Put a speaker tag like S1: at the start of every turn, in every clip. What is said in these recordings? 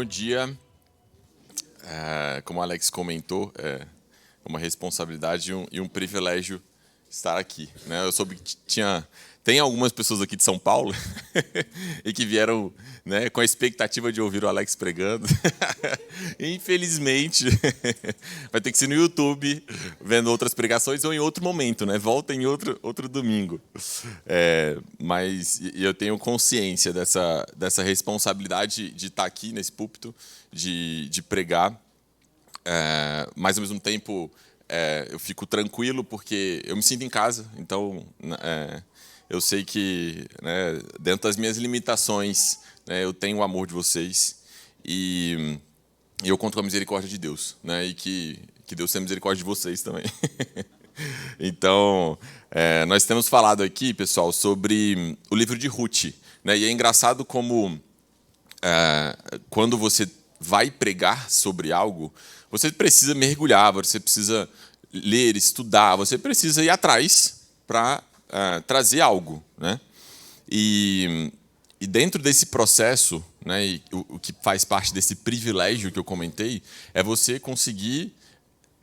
S1: Bom dia. Como o Alex comentou, é uma responsabilidade e um privilégio estar aqui, né? Eu soube que tem algumas pessoas aqui de São Paulo e que vieram, né, com a expectativa de ouvir o Alex pregando. Infelizmente, vai ter que ser no YouTube, vendo outras pregações ou em outro momento, né? Volta em outro domingo. Mas eu tenho consciência dessa responsabilidade de estar aqui nesse púlpito, de pregar. Mas, ao mesmo tempo, eu fico tranquilo porque eu me sinto em casa. Então, eu sei que, né, dentro das minhas limitações, né, eu tenho o amor de vocês e eu conto com a misericórdia de Deus, né, e que Deus tenha misericórdia de vocês também. Então, nós temos falado aqui, pessoal, sobre o livro de Ruth, né, e é engraçado como quando você vai pregar sobre algo, você precisa mergulhar, você precisa ler, estudar, você precisa ir atrás para trazer algo, né? E dentro desse processo, né, e o que faz parte desse privilégio que eu comentei, é você conseguir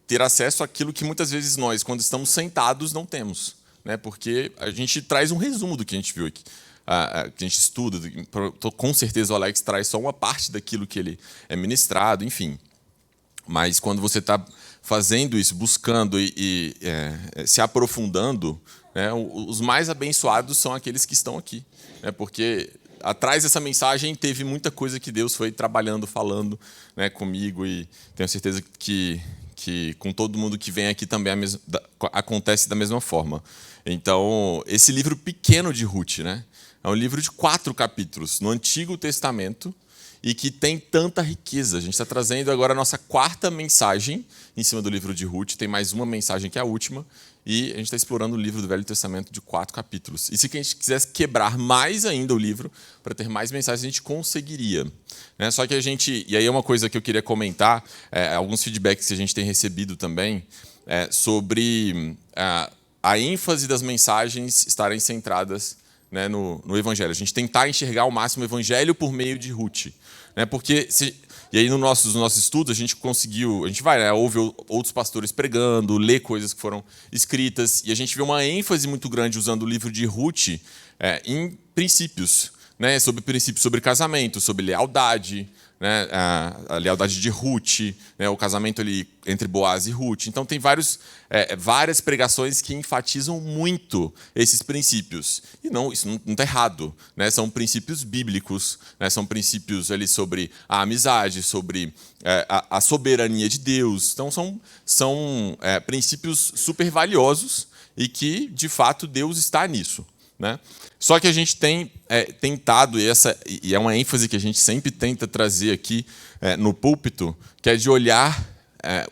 S1: ter acesso àquilo que muitas vezes nós, quando estamos sentados, não temos, né? Porque a gente traz um resumo do que a gente viu aqui, que a gente estuda. Com certeza o Alex traz só uma parte daquilo que ele é ministrado, enfim. Mas quando você está fazendo isso, buscando e se aprofundando, né, os mais abençoados são aqueles que estão aqui, né, porque atrás dessa mensagem teve muita coisa que Deus foi trabalhando, falando, né, comigo, e tenho certeza que com todo mundo que vem aqui também acontece da mesma forma. Então, esse livro pequeno de Ruth, né, é um livro de 4 capítulos no Antigo Testamento, e que tem tanta riqueza. A gente está trazendo agora a nossa 4ª mensagem em cima do livro de Ruth. Tem mais uma mensagem que é a última. E a gente está explorando o livro do Velho Testamento de 4 capítulos. E se a gente quisesse quebrar mais ainda o livro, para ter mais mensagens, a gente conseguiria, né? Só que e aí é uma coisa que eu queria comentar, alguns feedbacks que a gente tem recebido também, sobre a ênfase das mensagens estarem centradas, né, no Evangelho. A gente tentar enxergar ao máximo o Evangelho por meio de Ruth, né? Porque e aí nos nossos estudos a gente vai, né, ouve outros pastores pregando, lê coisas que foram escritas, e a gente vê uma ênfase muito grande usando o livro de Ruth em princípios, né, sobre casamento, sobre lealdade, né, a lealdade de Ruth, né, o casamento ali entre Boaz e Ruth. Então tem várias pregações que enfatizam muito esses princípios. E isso não está errado, né? São princípios bíblicos, né? São princípios ali sobre a amizade, sobre a soberania de Deus. Então são princípios super valiosos e que, de fato, Deus está nisso, né? Só que a gente tem tentado, e é uma ênfase que a gente sempre tenta trazer aqui no púlpito, que é de olhar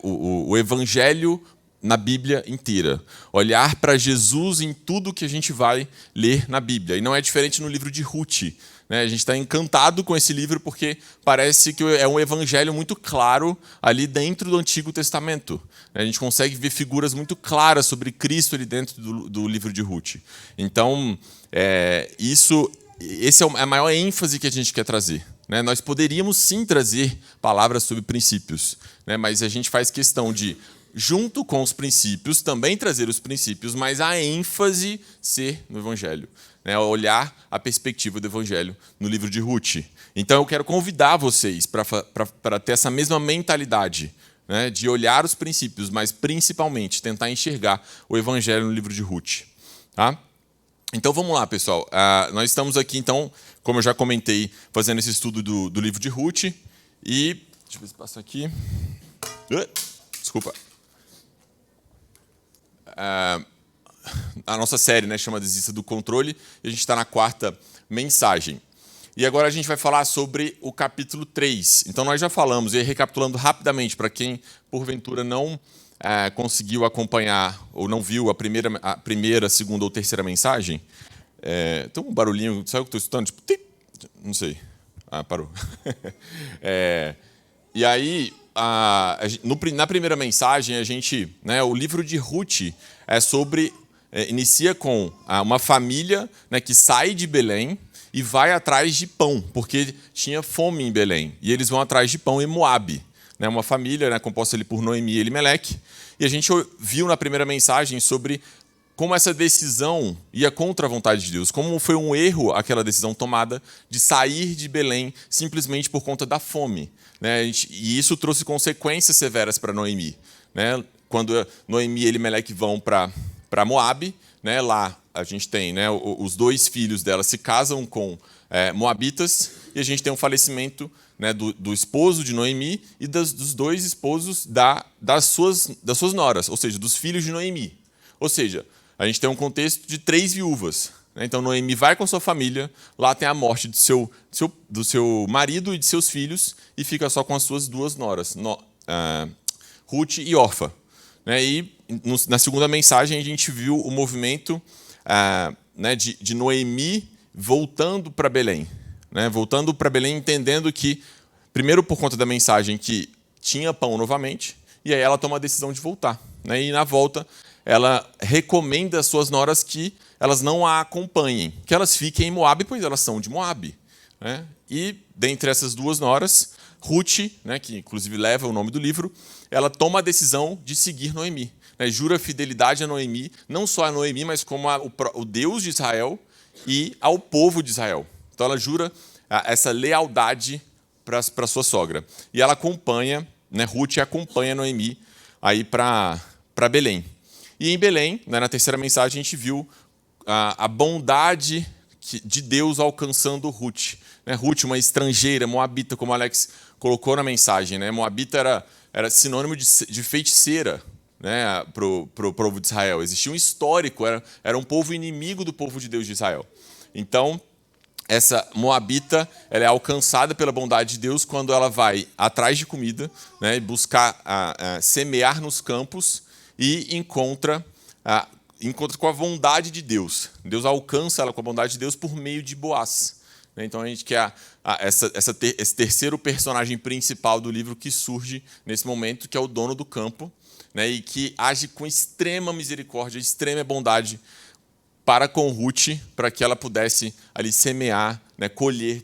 S1: o Evangelho na Bíblia inteira. Olhar para Jesus em tudo que a gente vai ler na Bíblia. E não é diferente no livro de Ruth, né? A gente está encantado com esse livro porque parece que é um evangelho muito claro ali dentro do Antigo Testamento. A gente consegue ver figuras muito claras sobre Cristo ali dentro do livro de Ruth. Então, esse é a maior ênfase que a gente quer trazer, né? Nós poderíamos sim trazer palavras sobre princípios, né? Mas a gente faz questão de, junto com os princípios, também trazer os princípios, mas a ênfase ser no Evangelho, né? Olhar a perspectiva do Evangelho no livro de Ruth. Então eu quero convidar vocês para ter essa mesma mentalidade, né? De olhar os princípios, mas principalmente tentar enxergar o Evangelho no livro de Ruth. Tá? Então vamos lá, pessoal. Nós estamos aqui, então, como eu já comentei, fazendo esse estudo do livro de Ruth. E deixa eu ver se passa aqui. Desculpa. A nossa série, né, chama Desista do Controle, e a gente está na 4ª mensagem. E agora a gente vai falar sobre o capítulo 3. Então nós já falamos, e aí, recapitulando rapidamente, para quem porventura não conseguiu acompanhar ou não viu a primeira, segunda ou terceira mensagem, tem um barulhinho, sabe o que eu estou escutando? Tipo, não sei. Parou. E aí, na primeira mensagem, o livro de Ruth inicia com uma família, né, que sai de Belém e vai atrás de pão, porque tinha fome em Belém. E eles vão atrás de pão em Moabe, né? Uma família, né, composta ali por Noemi e Elimeleque. E a gente viu na primeira mensagem sobre como essa decisão ia contra a vontade de Deus, como foi um erro aquela decisão tomada de sair de Belém simplesmente por conta da fome, né? E isso trouxe consequências severas para Noemi, né? Quando Noemi e Elimeleque vão para Moabe, né? Lá a gente tem, né, os dois filhos dela se casam com moabitas, e a gente tem um falecimento, né, do esposo de Noemi e dos dois esposos das suas noras, ou seja, dos filhos de Noemi. Ou seja, a gente tem um contexto de 3 viúvas. Né? Então, Noemi vai com sua família, lá tem a morte do seu marido e de seus filhos, e fica só com as suas 2 noras, Ruth e Orfa. Né? E na segunda mensagem a gente viu o movimento né, de Noemi voltando para Belém. Né? Voltando para Belém, entendendo que, primeiro por conta da mensagem que tinha pão novamente, e aí ela toma a decisão de voltar. Né? E na volta, ela recomenda às suas noras que elas não a acompanhem, que elas fiquem em Moabe, pois elas são de Moabe. Né? E, dentre essas 2 noras, Ruth, né, que inclusive leva o nome do livro, ela toma a decisão de seguir Noemi. Né? Jura fidelidade a Noemi, não só a Noemi, mas como o Deus de Israel e ao povo de Israel. Então ela jura essa lealdade para sua sogra. E ela acompanha, né, Ruth acompanha Noemi aí para Belém. E em Belém, né, na terceira mensagem, a gente viu a bondade de Deus alcançando Ruth. Né, Ruth, uma estrangeira, moabita, como Alex colocou na mensagem. Né, moabita era sinônimo de feiticeira, né, para o povo de Israel. Existia um histórico, era um povo inimigo do povo de Deus de Israel. Então, essa moabita, ela é alcançada pela bondade de Deus quando ela vai atrás de comida, né, buscar semear nos campos, e encontra com a bondade de Deus. Deus alcança ela com a bondade de Deus por meio de Boaz. Então a gente quer esse terceiro personagem principal do livro que surge nesse momento, que é o dono do campo, né, e que age com extrema misericórdia, extrema bondade para com Ruth, para que ela pudesse ali semear, né, colher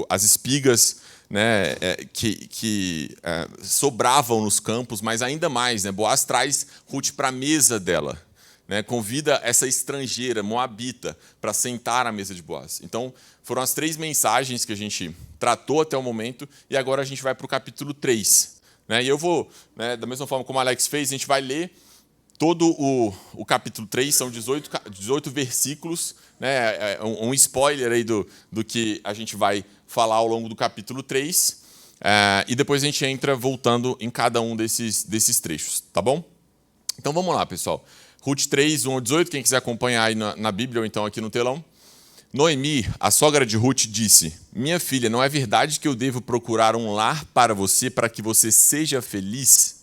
S1: as espigas, né, que sobravam nos campos, mas ainda mais, né, Boaz traz Ruth para a mesa dela, né, convida essa estrangeira, moabita, para sentar à mesa de Boaz. Então, foram as 3 mensagens que a gente tratou até o momento, e agora a gente vai para o capítulo 3. Né, e eu vou, né, da mesma forma como a Alex fez, a gente vai ler todo o capítulo 3, são 18 versículos, né, um spoiler aí do que a gente vai falar ao longo do capítulo 3, e depois a gente entra voltando em cada um desses trechos, tá bom? Então vamos lá, pessoal. Ruth 3, 1 ao 18, quem quiser acompanhar aí na Bíblia ou então aqui no telão. Noemi, a sogra de Ruth, disse: minha filha, não é verdade que eu devo procurar um lar para que você seja feliz?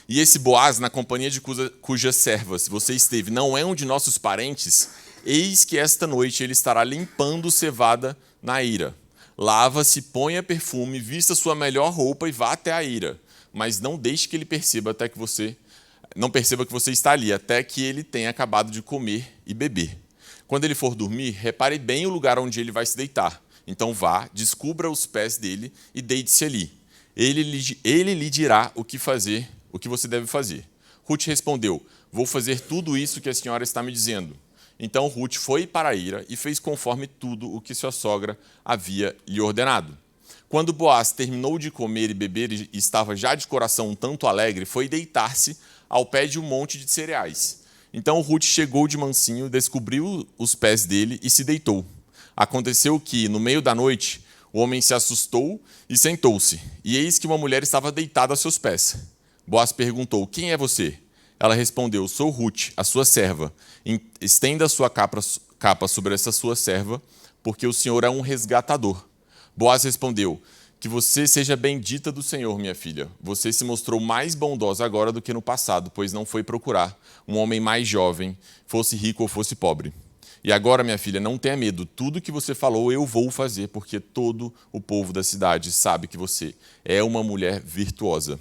S1: E esse Boaz, na companhia de cujas servas você esteve, não é um de nossos parentes? Eis que esta noite ele estará limpando cevada na eira. Lava-se, ponha perfume, vista sua melhor roupa e vá até a eira. Mas não deixe que ele não perceba que você está ali, até que ele tenha acabado de comer e beber. Quando ele for dormir, repare bem o lugar onde ele vai se deitar. Então vá, descubra os pés dele e deite-se ali. Ele lhe dirá o que você deve fazer. Ruth respondeu: vou fazer tudo isso que a senhora está me dizendo. Então Ruth foi para a eira e fez conforme tudo o que sua sogra havia lhe ordenado. Quando Boaz terminou de comer e beber e estava já de coração um tanto alegre, foi deitar-se ao pé de um monte de cereais. Então Ruth chegou de mansinho, descobriu os pés dele e se deitou. Aconteceu que, no meio da noite, o homem se assustou e sentou-se, e eis que uma mulher estava deitada a seus pés. Boaz perguntou: quem é você? Ela respondeu: sou Ruth, a sua serva. Estenda a sua capa sobre essa sua serva, porque o Senhor é um resgatador. Boaz respondeu: que você seja bendita do Senhor, minha filha. Você se mostrou mais bondosa agora do que no passado, pois não foi procurar um homem mais jovem, fosse rico ou fosse pobre. E agora, minha filha, não tenha medo. Tudo que você falou eu vou fazer, porque todo o povo da cidade sabe que você é uma mulher virtuosa.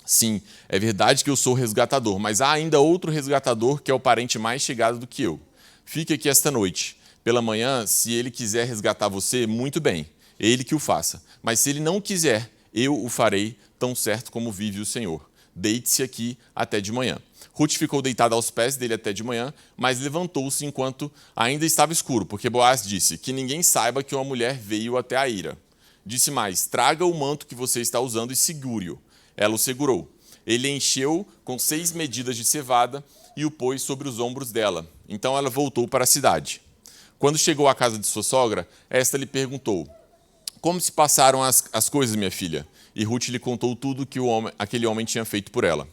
S1: Sim, é verdade que eu sou resgatador, mas há ainda outro resgatador que é o parente mais chegado do que eu. Fique aqui esta noite. pela manhã, se ele quiser resgatar você, muito bem, ele que o faça. Mas se ele não quiser, eu o farei, tão certo como vive o Senhor. Deite-se aqui até de manhã. Ruth ficou deitada aos pés dele até de manhã, mas levantou-se enquanto ainda estava escuro, porque Boaz disse: que ninguém saiba que uma mulher veio até a ira. Disse mais: traga o manto que você está usando e segure-o. Ela o segurou. Ele encheu com 6 medidas de cevada e o pôs sobre os ombros dela. Então ela voltou para a cidade. Quando chegou à casa de sua sogra, esta lhe perguntou: como se passaram as coisas, minha filha? E Ruth lhe contou tudo que aquele homem tinha feito por ela.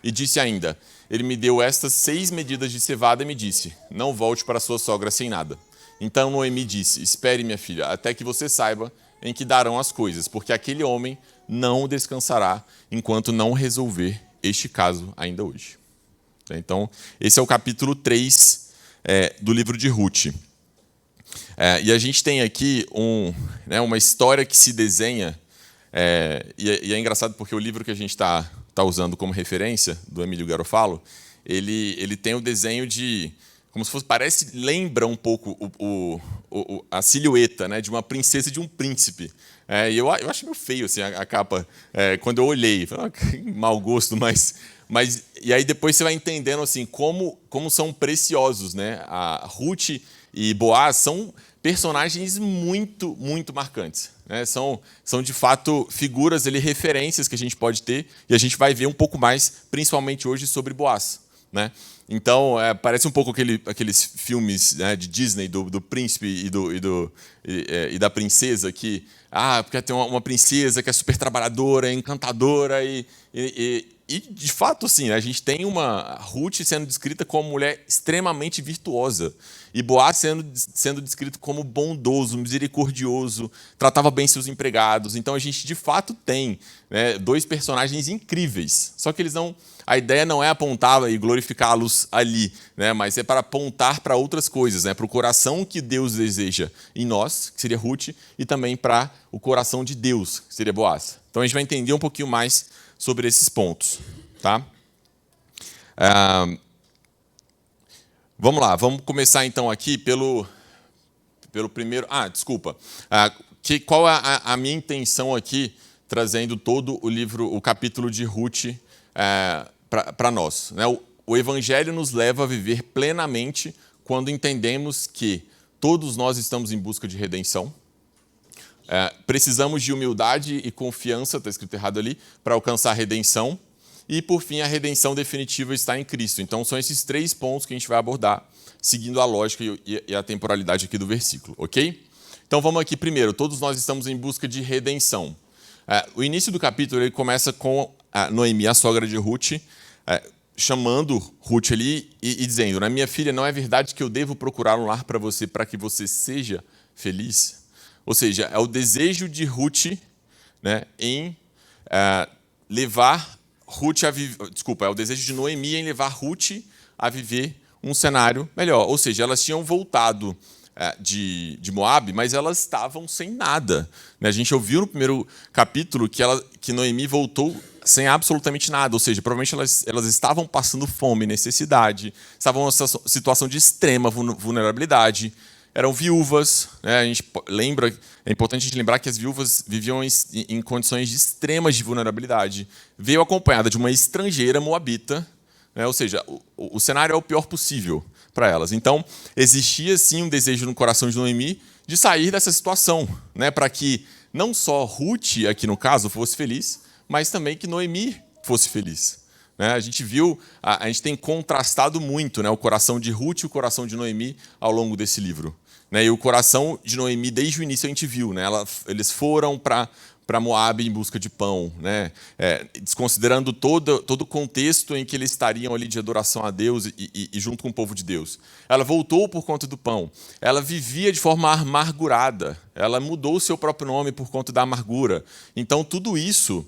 S1: E disse ainda: ele me deu estas 6 medidas de cevada e me disse: não volte para sua sogra sem nada. Então Noemi disse: espere, minha filha, até que você saiba em que darão as coisas, porque aquele homem não descansará enquanto não resolver este caso ainda hoje. Então, esse é o capítulo 3 do livro de Ruth. E a gente tem aqui uma história que se desenha, e é engraçado porque o livro que a gente está usando como referência, do Emílio Garofalo, ele tem o desenho de, como se fosse, lembra um pouco a silhueta, né, de uma princesa e de um príncipe. E eu acho meio feio assim, a capa, quando eu olhei, falei, que mau gosto, mas e aí depois você vai entendendo assim, como são preciosos, né? A Ruth e Boaz são personagens muito, muito marcantes, né? São de fato figuras, referências que a gente pode ter, e a gente vai ver um pouco mais, principalmente hoje, sobre Boaz, né? Então, parece um pouco aqueles filmes, né, de Disney, do príncipe e da princesa, que porque tem uma princesa que é super trabalhadora, encantadora, e de fato, assim, a gente tem uma Ruth sendo descrita como mulher extremamente virtuosa, e Boaz sendo descrito como bondoso, misericordioso, tratava bem seus empregados. Então a gente de fato tem, né, 2 personagens incríveis. Só que a ideia não é apontar e glorificá-los ali, né, mas é para apontar para outras coisas, né, para o coração que Deus deseja em nós, que seria Ruth, e também para o coração de Deus, que seria Boaz. Então a gente vai entender um pouquinho mais sobre esses pontos, tá? Vamos lá, vamos começar então aqui pelo primeiro. Desculpa. Qual é a minha intenção aqui, trazendo todo o capítulo de Ruth para nós, né? O Evangelho nos leva a viver plenamente quando entendemos que todos nós estamos em busca de redenção. Precisamos de humildade e confiança, está escrito errado ali, para alcançar a redenção. E, por fim, a redenção definitiva está em Cristo. Então, são esses 3 pontos que a gente vai abordar, seguindo a lógica e a temporalidade aqui do versículo, ok? Então, vamos aqui primeiro. Todos nós estamos em busca de redenção. O início do capítulo ele começa com Noemi, a sogra de Ruth, chamando Ruth ali e dizendo: minha filha, não é verdade que eu devo procurar um lar para que você seja feliz? Ou seja, é o desejo de Ruth, né, em levar Ruth a viver. Desculpa, é o desejo de Noemi em levar Ruth a viver um cenário melhor. Ou seja, elas tinham voltado de Moabe, mas elas estavam sem nada, né? A gente ouviu no primeiro capítulo que Noemi voltou sem absolutamente nada. Ou seja, provavelmente elas estavam passando fome, necessidade, estavam numa situação de extrema vulnerabilidade. Eram viúvas, né? A gente lembra, é importante a gente lembrar que as viúvas viviam em condições de extremas de vulnerabilidade. Veio acompanhada de uma estrangeira moabita, né? Ou seja, o cenário é o pior possível para elas. Então, existia sim um desejo no coração de Noemi de sair dessa situação, né? Para que não só Ruth, aqui no caso, fosse feliz, mas também que Noemi fosse feliz. A gente viu, a gente tem contrastado muito, né, o coração de Ruth e o coração de Noemi ao longo desse livro. E o coração de Noemi, desde o início, a gente viu. Né, eles foram para Moabe em busca de pão, né, desconsiderando todo o contexto em que eles estariam ali de adoração a Deus e junto com o povo de Deus. Ela voltou por conta do pão. Ela vivia de forma amargurada. Ela mudou o seu próprio nome por conta da amargura. Então, tudo isso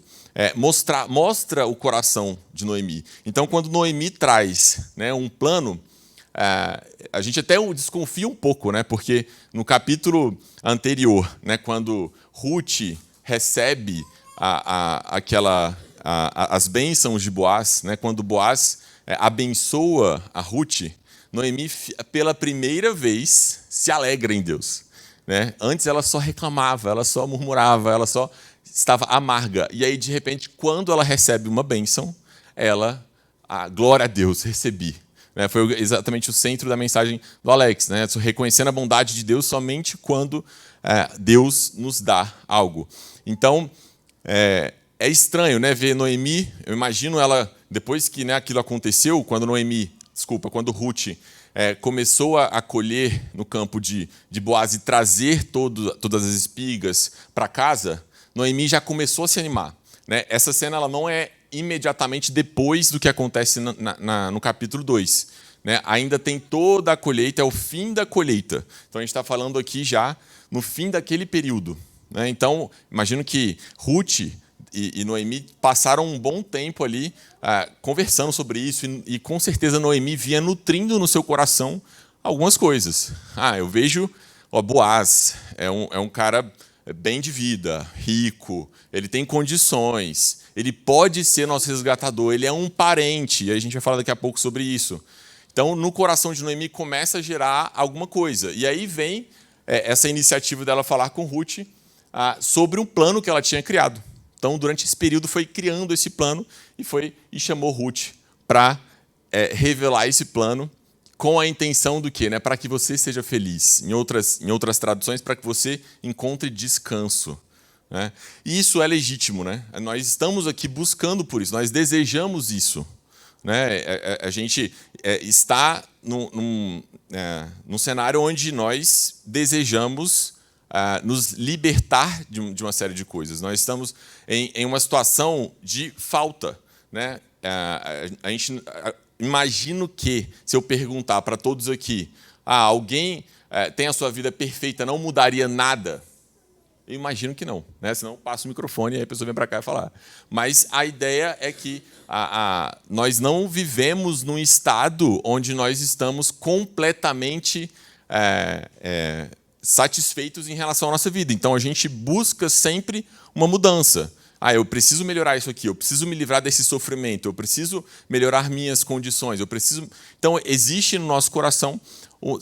S1: mostra o coração de Noemi. Então, quando Noemi traz, né, um plano, a gente até desconfia um pouco, né, porque no capítulo anterior, né, quando Ruth recebe as bênçãos de Boaz, né, quando Boaz abençoa a Ruth, Noemi, pela primeira vez, se alegra em Deus. Né? Antes ela só reclamava, ela só murmurava, ela só estava amarga. E aí, de repente, quando ela recebe uma bênção, glória a Deus, recebi. Né? Foi exatamente o centro da mensagem do Alex. Né? Reconhecendo a bondade de Deus somente quando Deus nos dá algo. Então, é estranho, né, ver Noemi. Eu imagino ela, depois que, né, aquilo aconteceu, quando Ruth começou a colher no campo de Boaz e trazer todas as espigas para casa, Noemi já começou a se animar. Né? Essa cena ela não é imediatamente depois do que acontece no capítulo 2. Né? Ainda tem toda a colheita, é o fim da colheita. Então, a gente está falando aqui já no fim daquele período. Né? Então, imagino que Ruth e Noemi passaram um bom tempo ali conversando sobre isso e com certeza Noemi vinha nutrindo no seu coração algumas coisas. Eu vejo, Boaz é um cara bem de vida, rico, ele tem condições, ele pode ser nosso resgatador, ele é um parente, e a gente vai falar daqui a pouco sobre isso. Então, no coração de Noemi começa a gerar alguma coisa. E aí vem essa iniciativa dela falar com Ruth sobre um plano que ela tinha criado. Então, durante esse período, foi criando esse plano e chamou Ruth para revelar esse plano com a intenção do quê? Né? Para que você seja feliz. Em outras traduções, para que você encontre descanso. Né? E isso é legítimo. Né? Nós estamos aqui buscando por isso, nós desejamos isso. Né? A gente está num cenário onde nós desejamos nos libertar de uma série de coisas. Nós estamos em uma situação de falta. Né? Imagino que, se eu perguntar para todos aqui, alguém tem a sua vida perfeita, não mudaria nada? Eu imagino que não, né? Senão eu passo o microfone e aí a pessoa vem para cá e falar. Mas a ideia é que nós não vivemos num estado onde nós estamos completamente satisfeitos em relação à nossa vida. Então, a gente busca sempre uma mudança. Eu preciso melhorar isso aqui, eu preciso me livrar desse sofrimento, eu preciso melhorar minhas condições, Então, existe no nosso coração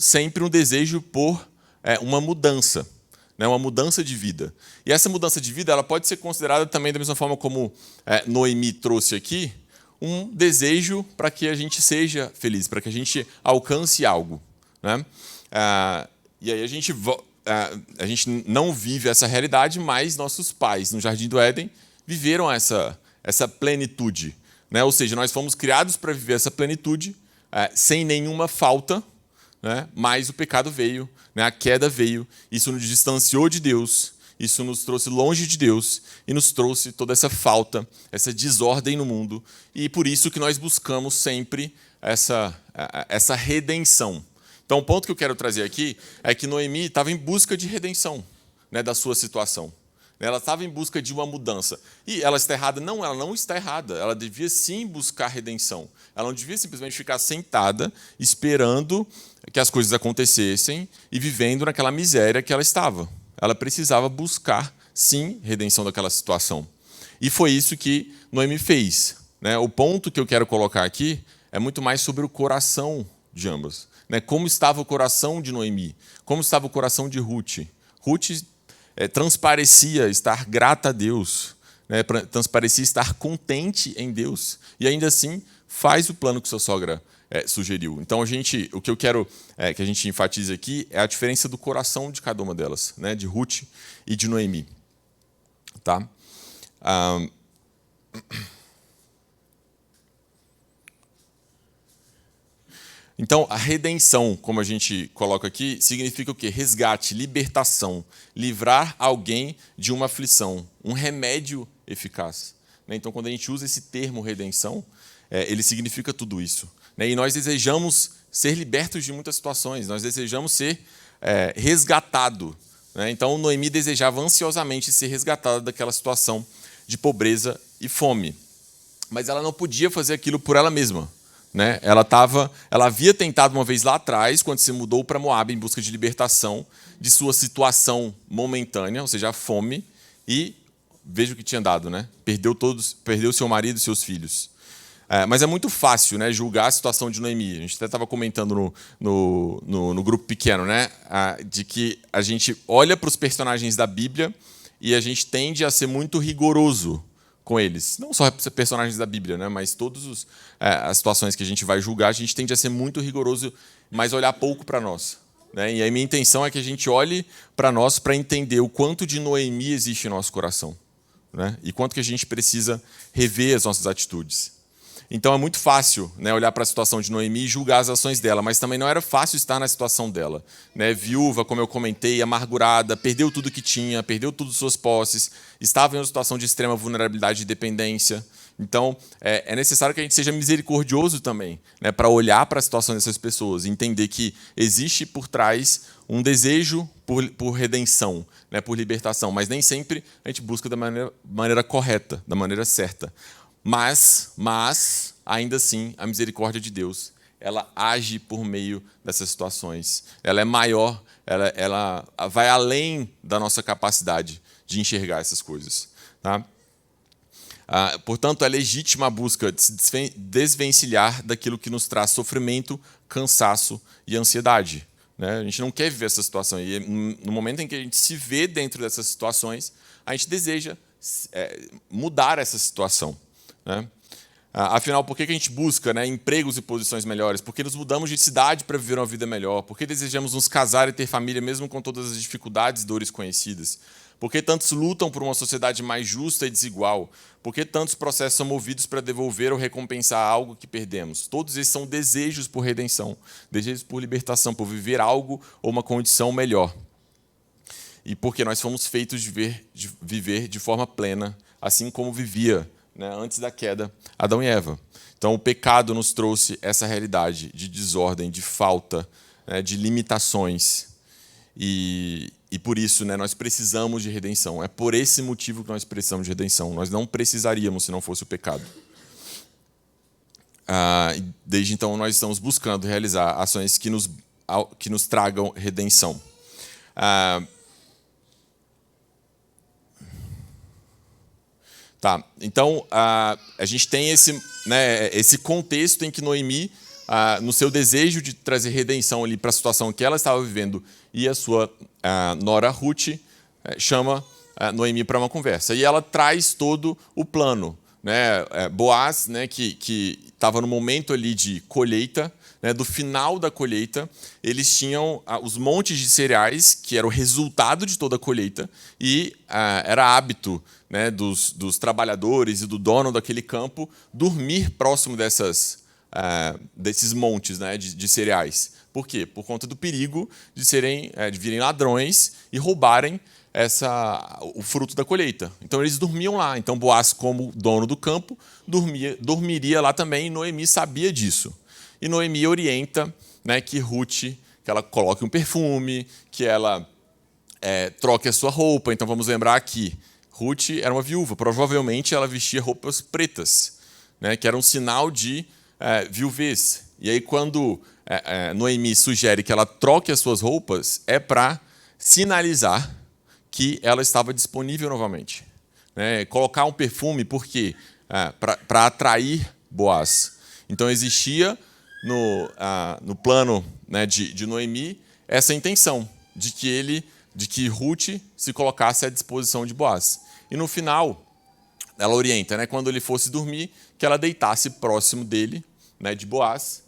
S1: sempre um desejo por uma mudança, né? Uma mudança de vida. E essa mudança de vida ela pode ser considerada também da mesma forma como Noemi trouxe aqui, um desejo para que a gente seja feliz, para que a gente alcance algo. Né? E aí a gente não vive essa realidade, mas nossos pais, no Jardim do Éden, viveram essa plenitude. Né? Ou seja, nós fomos criados para viver essa plenitude sem nenhuma falta, né? Mas o pecado veio, né? A queda veio, isso nos distanciou de Deus, isso nos trouxe longe de Deus e nos trouxe toda essa falta, essa desordem no mundo. E por isso que nós buscamos sempre essa redenção. Então, o ponto que eu quero trazer aqui é que Noemi estava em busca de redenção, né, da sua situação. Ela estava em busca de uma mudança. E ela está errada? Não, ela não está errada. Ela devia sim buscar redenção. Ela não devia simplesmente ficar sentada, esperando que as coisas acontecessem e vivendo naquela miséria que ela estava. Ela precisava buscar, sim, redenção daquela situação. E foi isso que Noemi fez. Né? O ponto que eu quero colocar aqui é muito mais sobre o coração de ambas. Né? Como estava o coração de Noemi? Como estava o coração de Ruth? Ruth transparecia estar grata a Deus, né? Transparecia estar contente em Deus, e ainda assim faz o plano que sua sogra sugeriu. Então, o que eu quero que a gente enfatize aqui é a diferença do coração de cada uma delas, né? De Ruth e de Noemi. Tá? Então, a redenção, como a gente coloca aqui, significa o quê? Resgate, libertação, livrar alguém de uma aflição, um remédio eficaz. Então, quando a gente usa esse termo redenção, ele significa tudo isso. E nós desejamos ser libertos de muitas situações, nós desejamos ser resgatado. Então, Noemi desejava ansiosamente ser resgatada daquela situação de pobreza e fome. Mas ela não podia fazer aquilo por ela mesma. Né? Ela havia tentado uma vez lá atrás, quando se mudou para Moabe em busca de libertação de sua situação momentânea, ou seja, a fome, e veja o que tinha dado, né? Perdeu seu marido e seus filhos. Mas é muito fácil, né, julgar a situação de Noemi. A gente até estava comentando no grupo pequeno, né, de que a gente olha para os personagens da Bíblia e a gente tende a ser muito rigoroso com eles. Não só personagens da Bíblia, né, mas todas as situações que a gente vai julgar, a gente tende a ser muito rigoroso, mas olhar pouco para nós. Né? E a minha intenção é que a gente olhe para nós para entender o quanto de Noemi existe em nosso coração. Né? E quanto que a gente precisa rever as nossas atitudes. Então é muito fácil, né, olhar para a situação de Noemi e julgar as ações dela, mas também não era fácil estar na situação dela. Né? Viúva, como eu comentei, amargurada, perdeu tudo que tinha, perdeu tudo suas posses, estava em uma situação de extrema vulnerabilidade e dependência. Então é necessário que a gente seja misericordioso também, né, para olhar para a situação dessas pessoas e entender que existe por trás um desejo por redenção, né, por libertação, mas nem sempre a gente busca da maneira correta, da maneira certa. Mas, ainda assim, a misericórdia de Deus, ela age por meio dessas situações. Ela é maior, ela vai além da nossa capacidade de enxergar essas coisas. Tá? Portanto, é legítima a busca de se desvencilhar daquilo que nos traz sofrimento, cansaço e ansiedade. Né? A gente não quer viver essa situação. E no momento em que a gente se vê dentro dessas situações, a gente deseja mudar essa situação. Né? Afinal, por que a gente busca, né, empregos e posições melhores? Porque nos mudamos de cidade para viver uma vida melhor? Porque desejamos nos casar e ter família mesmo com todas as dificuldades e dores conhecidas? Por que tantos lutam por uma sociedade mais justa e desigual? Por que tantos processos são movidos para devolver ou recompensar algo que perdemos? Todos esses são desejos por redenção, desejos por libertação, por viver algo ou uma condição melhor. E porque nós fomos feitos de viver de forma plena, assim como vivia, né, antes da queda, Adão e Eva. Então, o pecado nos trouxe essa realidade de desordem, de falta, né, de limitações. E por isso, né, nós precisamos de redenção. É por esse motivo que nós precisamos de redenção. Nós não precisaríamos se não fosse o pecado. Desde então, nós estamos buscando realizar ações que nos tragam redenção. Tá, então, a gente tem esse contexto em que Noemi, no seu desejo de trazer redenção ali para a situação que ela estava vivendo, e a sua nora Ruth chama Noemi para uma conversa. E ela traz todo o plano. Né? Boaz, né, que estava no momento ali de colheita, né, do final da colheita, eles tinham os montes de cereais, que era o resultado de toda a colheita, e era hábito, né, dos trabalhadores e do dono daquele campo dormir próximo desses montes, né, de cereais. Por quê? Por conta do perigo de virem ladrões e roubarem o fruto da colheita. Então eles dormiam lá. Então Boaz, como dono do campo, dormiria lá também, e Noemi sabia disso. E Noemi orienta, né, que Ruth, que ela coloque um perfume, que ela troque a sua roupa. Então vamos lembrar aqui, Ruth era uma viúva, provavelmente ela vestia roupas pretas, né, que era um sinal de viuvez. E aí quando Noemi sugere que ela troque as suas roupas, é para sinalizar que ela estava disponível novamente. Né? Colocar um perfume, por quê? Para atrair Boaz. Então existia no plano, né, de Noemi essa intenção de que Ruth se colocasse à disposição de Boaz. E no final, ela orienta, né, quando ele fosse dormir, que ela deitasse próximo dele, né, de Boaz,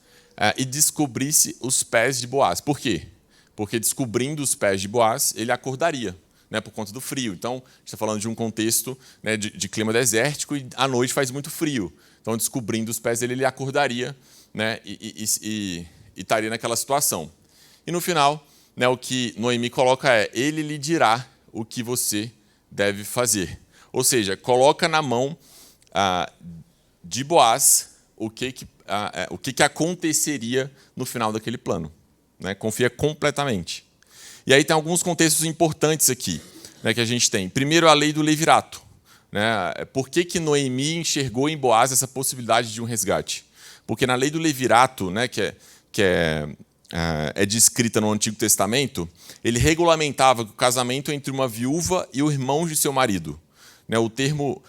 S1: e descobrisse os pés de Boaz. Por quê? Porque descobrindo os pés de Boaz, ele acordaria, né, por conta do frio. Então, a gente está falando de um contexto, né, de clima desértico, e à noite faz muito frio. Então, descobrindo os pés dele, ele acordaria, né, e estaria naquela situação. E no final, né, o que Noemi coloca ele lhe dirá o que você deve fazer. Ou seja, coloca na mão de Boaz o que aconteceria no final daquele plano. Né? Confia completamente. E aí tem alguns contextos importantes aqui, né, que a gente tem. Primeiro, a lei do levirato. Né? Por que Noemi enxergou em Boaz essa possibilidade de um resgate? Porque na lei do levirato, né, que é descrita no Antigo Testamento, ele regulamentava o casamento entre uma viúva e o irmão de seu marido. Né, o termo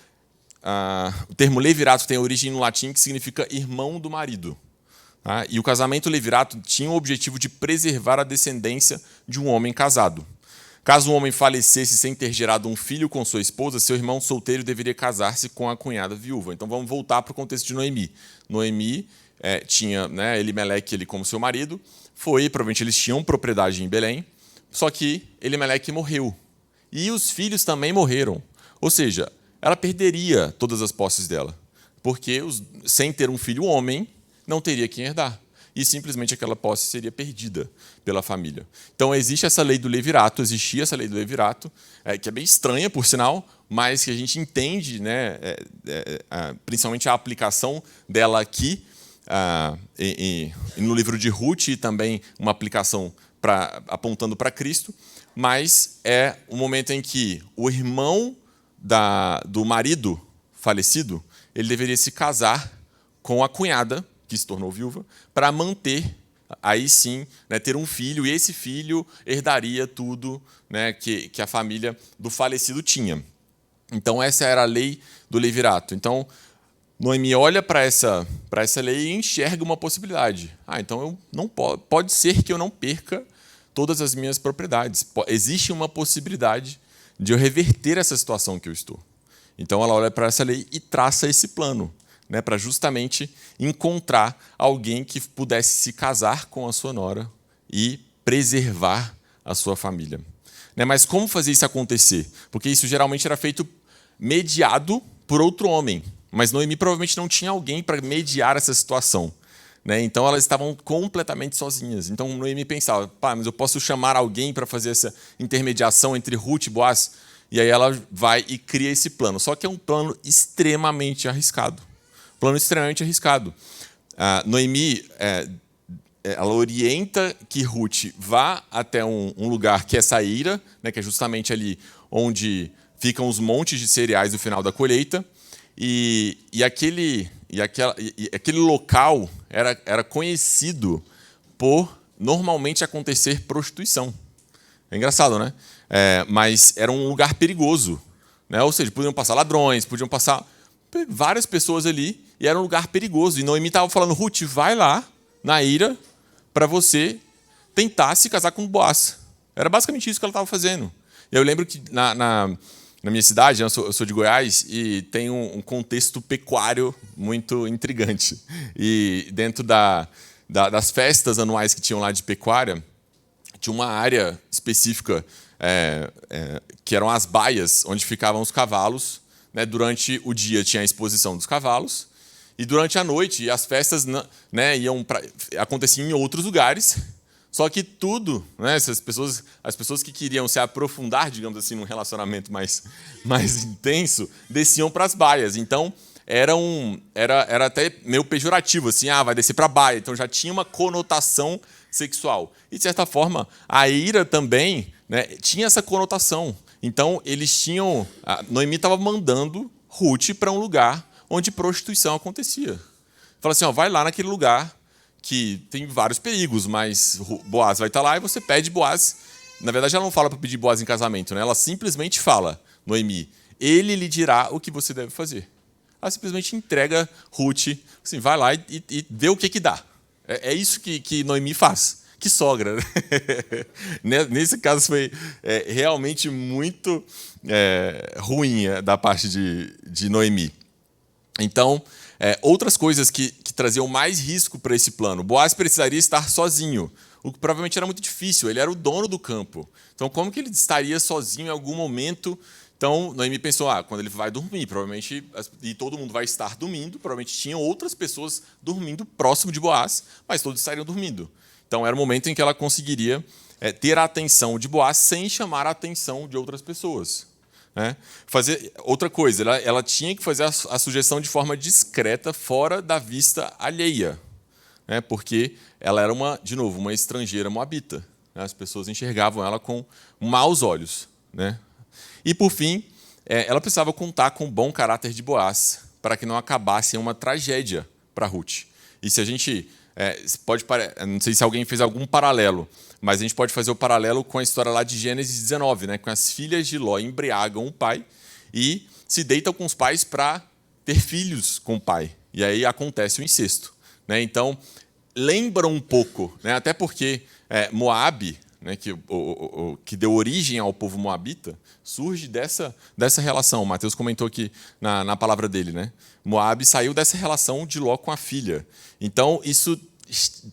S1: o termo levirato tem origem no latim que significa irmão do marido. Tá? E o casamento levirato tinha o objetivo de preservar a descendência de um homem casado. Caso um homem falecesse sem ter gerado um filho com sua esposa, seu irmão solteiro deveria casar-se com a cunhada viúva. Então vamos voltar para o contexto de Noemi. Noemi tinha, né, Elimeleque ele como seu marido, provavelmente eles tinham propriedade em Belém, só que Elimeleque morreu. E os filhos também morreram. Ou seja, ela perderia todas as posses dela, porque sem ter um filho homem, não teria quem herdar. E simplesmente aquela posse seria perdida pela família. Então existia essa lei do levirato, que é bem estranha, por sinal, mas que a gente entende, né, principalmente a aplicação dela aqui, no livro de Ruth, e também uma aplicação apontando para Cristo, mas é o momento em que o irmão do marido falecido, ele deveria se casar com a cunhada, que se tornou viúva, para manter, aí sim, né, ter um filho, e esse filho herdaria tudo, né, que a família do falecido tinha. Então, essa era a lei do levirato. Então, Noemi olha para essa lei e enxerga uma possibilidade. Então, pode ser que eu não perca todas as minhas propriedades. Existe uma possibilidade de eu reverter essa situação que eu estou. Então, ela olha para essa lei e traça esse plano, né, para justamente encontrar alguém que pudesse se casar com a sua nora e preservar a sua família. Mas como fazer isso acontecer? Porque isso geralmente era feito mediado por outro homem, mas Noemi provavelmente não tinha alguém para mediar essa situação. Então elas estavam completamente sozinhas. Então Noemi pensava, mas eu posso chamar alguém para fazer essa intermediação entre Ruth e Boaz? E aí ela vai e cria esse plano. Só que é um plano extremamente arriscado. Noemi, ela orienta que Ruth vá até um lugar que é Saíra, né, que é justamente ali onde ficam os montes de cereais no final da colheita, e aquele local era conhecido por normalmente acontecer prostituição. É engraçado, né? Mas era um lugar perigoso, né? Ou seja, podiam passar ladrões, podiam passar várias pessoas ali, e era um lugar perigoso. E Noemi estava falando, Ruth, vai lá, na ira, para você tentar se casar com Boaz. Era basicamente isso que ela estava fazendo. E eu lembro que na minha cidade, eu sou de Goiás, e tem um contexto pecuário muito intrigante. E dentro das festas anuais que tinham lá de pecuária, tinha uma área específica, que eram as baias, onde ficavam os cavalos. Durante o dia tinha a exposição dos cavalos, e durante a noite as festas, né, aconteciam em outros lugares, só que tudo, né, as pessoas que queriam se aprofundar, digamos assim, num relacionamento mais intenso, desciam para as baias. Então era até meio pejorativo, assim, vai descer para a baia. Então já tinha uma conotação sexual. E de certa forma a ira também, né, tinha essa conotação. Então, Noemi estava mandando Ruth para um lugar onde prostituição acontecia. Fala assim, vai lá naquele lugar que tem vários perigos, mas Boaz vai estar lá e você pede Boaz. Na verdade, ela não fala para pedir Boaz em casamento, né? Ela simplesmente fala, Noemi, ele lhe dirá o que você deve fazer. Ela simplesmente entrega Ruth, assim, vai lá e vê o que dá. É isso que Noemi faz. Que sogra. Nesse caso foi realmente muito ruim da parte de Noemi. Então, outras coisas que traziam mais risco para esse plano. Boaz precisaria estar sozinho, o que provavelmente era muito difícil. Ele era o dono do campo. Então, como que ele estaria sozinho em algum momento? Então, Noemi pensou, quando ele vai dormir, provavelmente, e todo mundo vai estar dormindo, provavelmente tinham outras pessoas dormindo próximo de Boaz, mas todos estariam dormindo. Então, era o momento em que ela conseguiria ter a atenção de Boaz sem chamar a atenção de outras pessoas. Fazer outra coisa, ela tinha que fazer a sugestão de forma discreta, fora da vista alheia, porque ela era, de novo, uma estrangeira moabita. As pessoas enxergavam ela com maus olhos. E, por fim, ela precisava contar com o bom caráter de Boaz para que não acabasse em uma tragédia para Ruth. E se a gente... não sei se alguém fez algum paralelo, mas a gente pode fazer o paralelo com a história lá de Gênesis 19, com as filhas de Ló embriagam o pai e se deitam com os pais para ter filhos com o pai. E aí acontece o incesto, né? Então, lembra um pouco, né? Até porque Moabe, né, que deu origem ao povo moabita, surge dessa relação. O Mateus comentou aqui na palavra dele, né? Moabe saiu dessa relação de Ló com a filha. Então, isso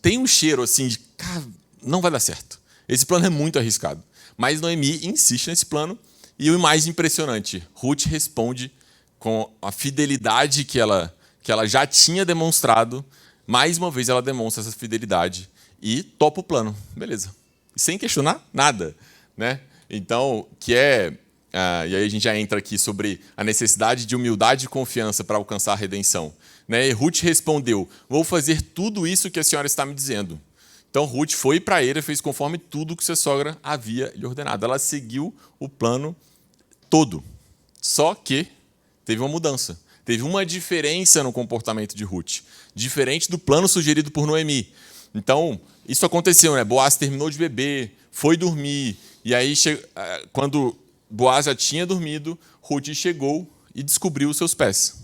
S1: tem um cheiro assim de, cara, não vai dar certo. Esse plano é muito arriscado. Mas Noemi insiste nesse plano. E o mais impressionante, Ruth responde com a fidelidade que ela já tinha demonstrado. Mais uma vez ela demonstra essa fidelidade e topa o plano. Beleza. Sem questionar nada, né? Então, e aí a gente já entra aqui sobre a necessidade de humildade e confiança para alcançar a redenção, né? E Ruth respondeu: vou fazer tudo isso que a senhora está me dizendo. Então Ruth foi para ele e fez conforme tudo que sua sogra havia lhe ordenado. Ela seguiu o plano todo. Só que teve uma mudança. Teve uma diferença no comportamento de Ruth, diferente do plano sugerido por Noemi. Então, isso aconteceu, né? Boaz terminou de beber, foi dormir, e aí, quando Boaz já tinha dormido, Ruth chegou e descobriu os seus pés,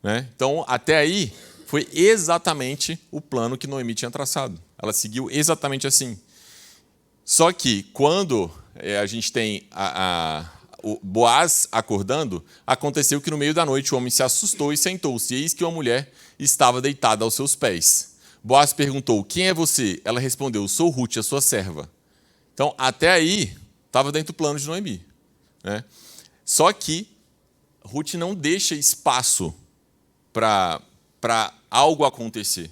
S1: né? Então, até aí, foi exatamente o plano que Noemi tinha traçado. Ela seguiu exatamente assim. Só que, quando a gente tem o Boaz acordando, aconteceu que no meio da noite o homem se assustou e sentou-se, e eis que uma mulher estava deitada aos seus pés. Boaz perguntou: quem é você? Ela respondeu: sou Ruth, a sua serva. Então, até aí, estava dentro do plano de Noemi, né? Só que Ruth não deixa espaço para algo acontecer.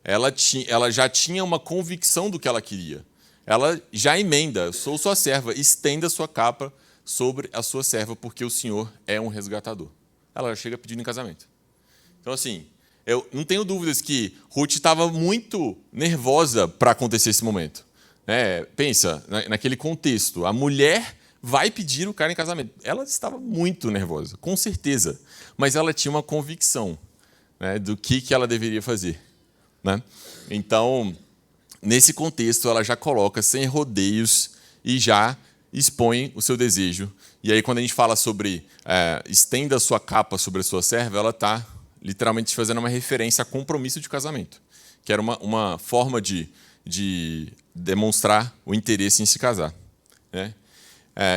S1: Ela já tinha uma convicção do que ela queria. Ela já emenda: sou sua serva, estenda sua capa sobre a sua serva, porque o Senhor é um resgatador. Ela já chega pedindo em casamento. Então, assim, eu não tenho dúvidas que Ruth estava muito nervosa para acontecer esse momento, né? Pensa naquele contexto. A mulher vai pedir o cara em casamento. Ela estava muito nervosa, com certeza. Mas ela tinha uma convicção, né, do que ela deveria fazer, né? Então, nesse contexto, ela já coloca sem rodeios e já expõe o seu desejo. E aí, quando a gente fala sobre estenda a sua capa sobre a sua serva, ela está literalmente fazendo uma referência a compromisso de casamento, que era uma forma de demonstrar o interesse em se casar, né?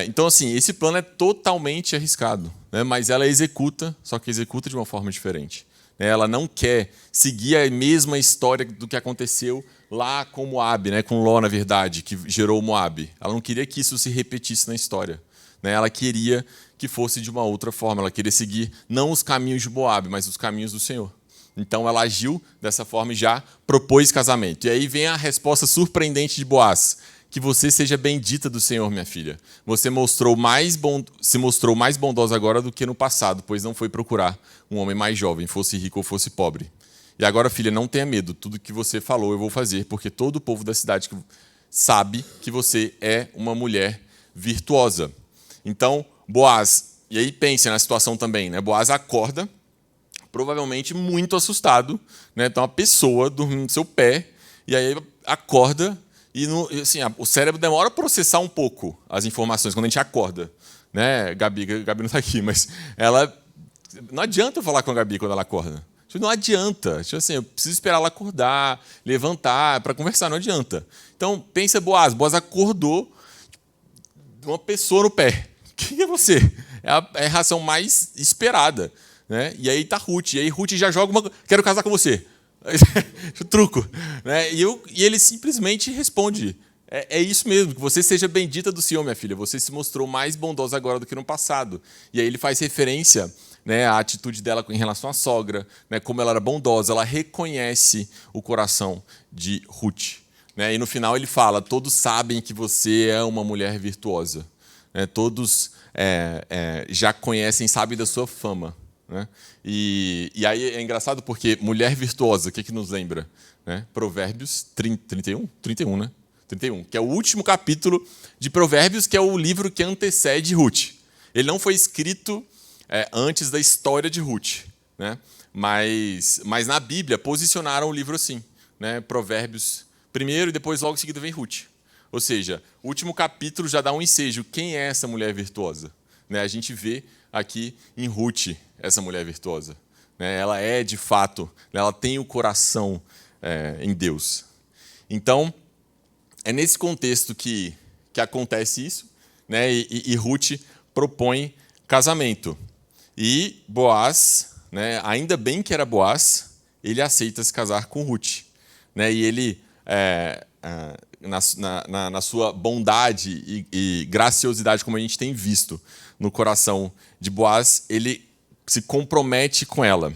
S1: Então, assim, esse plano é totalmente arriscado, né? Mas ela executa, só que executa de uma forma diferente. Ela não quer seguir a mesma história do que aconteceu lá com Moabe, né? Com Ló, na verdade, que gerou Moabe. Ela não queria que isso se repetisse na história, né? Ela queria que fosse de uma outra forma. Ela queria seguir não os caminhos de Moabe, mas os caminhos do Senhor. Então ela agiu dessa forma e já propôs casamento. E aí vem a resposta surpreendente de Boaz: que você seja bendita do Senhor, minha filha. Você se mostrou mais bondosa agora do que no passado, pois não foi procurar um homem mais jovem, fosse rico ou fosse pobre. E agora, filha, não tenha medo. Tudo que você falou eu vou fazer, porque todo o povo da cidade sabe que você é uma mulher virtuosa. Então, Boaz, e aí pense na situação também, né? Boaz acorda, provavelmente muito assustado, né? Então, uma pessoa dormindo no seu pé, e aí acorda, e assim, o cérebro demora a processar um pouco as informações quando a gente acorda, né? Gabi não está aqui, mas não adianta falar com a Gabi quando ela acorda. Não adianta. Assim, eu preciso esperar ela acordar, levantar, para conversar, não adianta. Então, pensa Boaz acordou uma pessoa no pé. Quem é você? É a reação mais esperada, né? E aí está Ruth. E aí Ruth já joga quero casar com você. Truco, né? E ele simplesmente responde: é isso mesmo, que você seja bendita do Senhor, minha filha. Você se mostrou mais bondosa agora do que no passado. E aí ele faz referência, né, à atitude dela em relação à sogra, né, como ela era bondosa. Ela reconhece o coração de Ruth, né? E no final ele fala: todos sabem que você é uma mulher virtuosa, né? Todos já conhecem, sabem da sua fama, né? E aí é engraçado porque mulher virtuosa, o que nos lembra, né? Provérbios 31, né? 31, que é o último capítulo de Provérbios, que é o livro que antecede Ruth. Ele não foi escrito antes da história de Ruth, né? Mas na Bíblia posicionaram o livro assim, né? Provérbios primeiro e depois logo em seguida vem Ruth. Ou seja, o último capítulo já dá um ensejo. Quem é essa mulher virtuosa? Né? A gente vê aqui em Ruth essa mulher virtuosa. né? Ela é, de fato, ela tem o coração em Deus. Então, é nesse contexto que acontece isso, né? E Ruth propõe casamento. E Boaz, né, ainda bem que era Boaz, ele aceita se casar com Ruth. Né? E ele, na sua bondade e graciosidade, como a gente tem visto no coração de Boaz, ele se compromete com ela.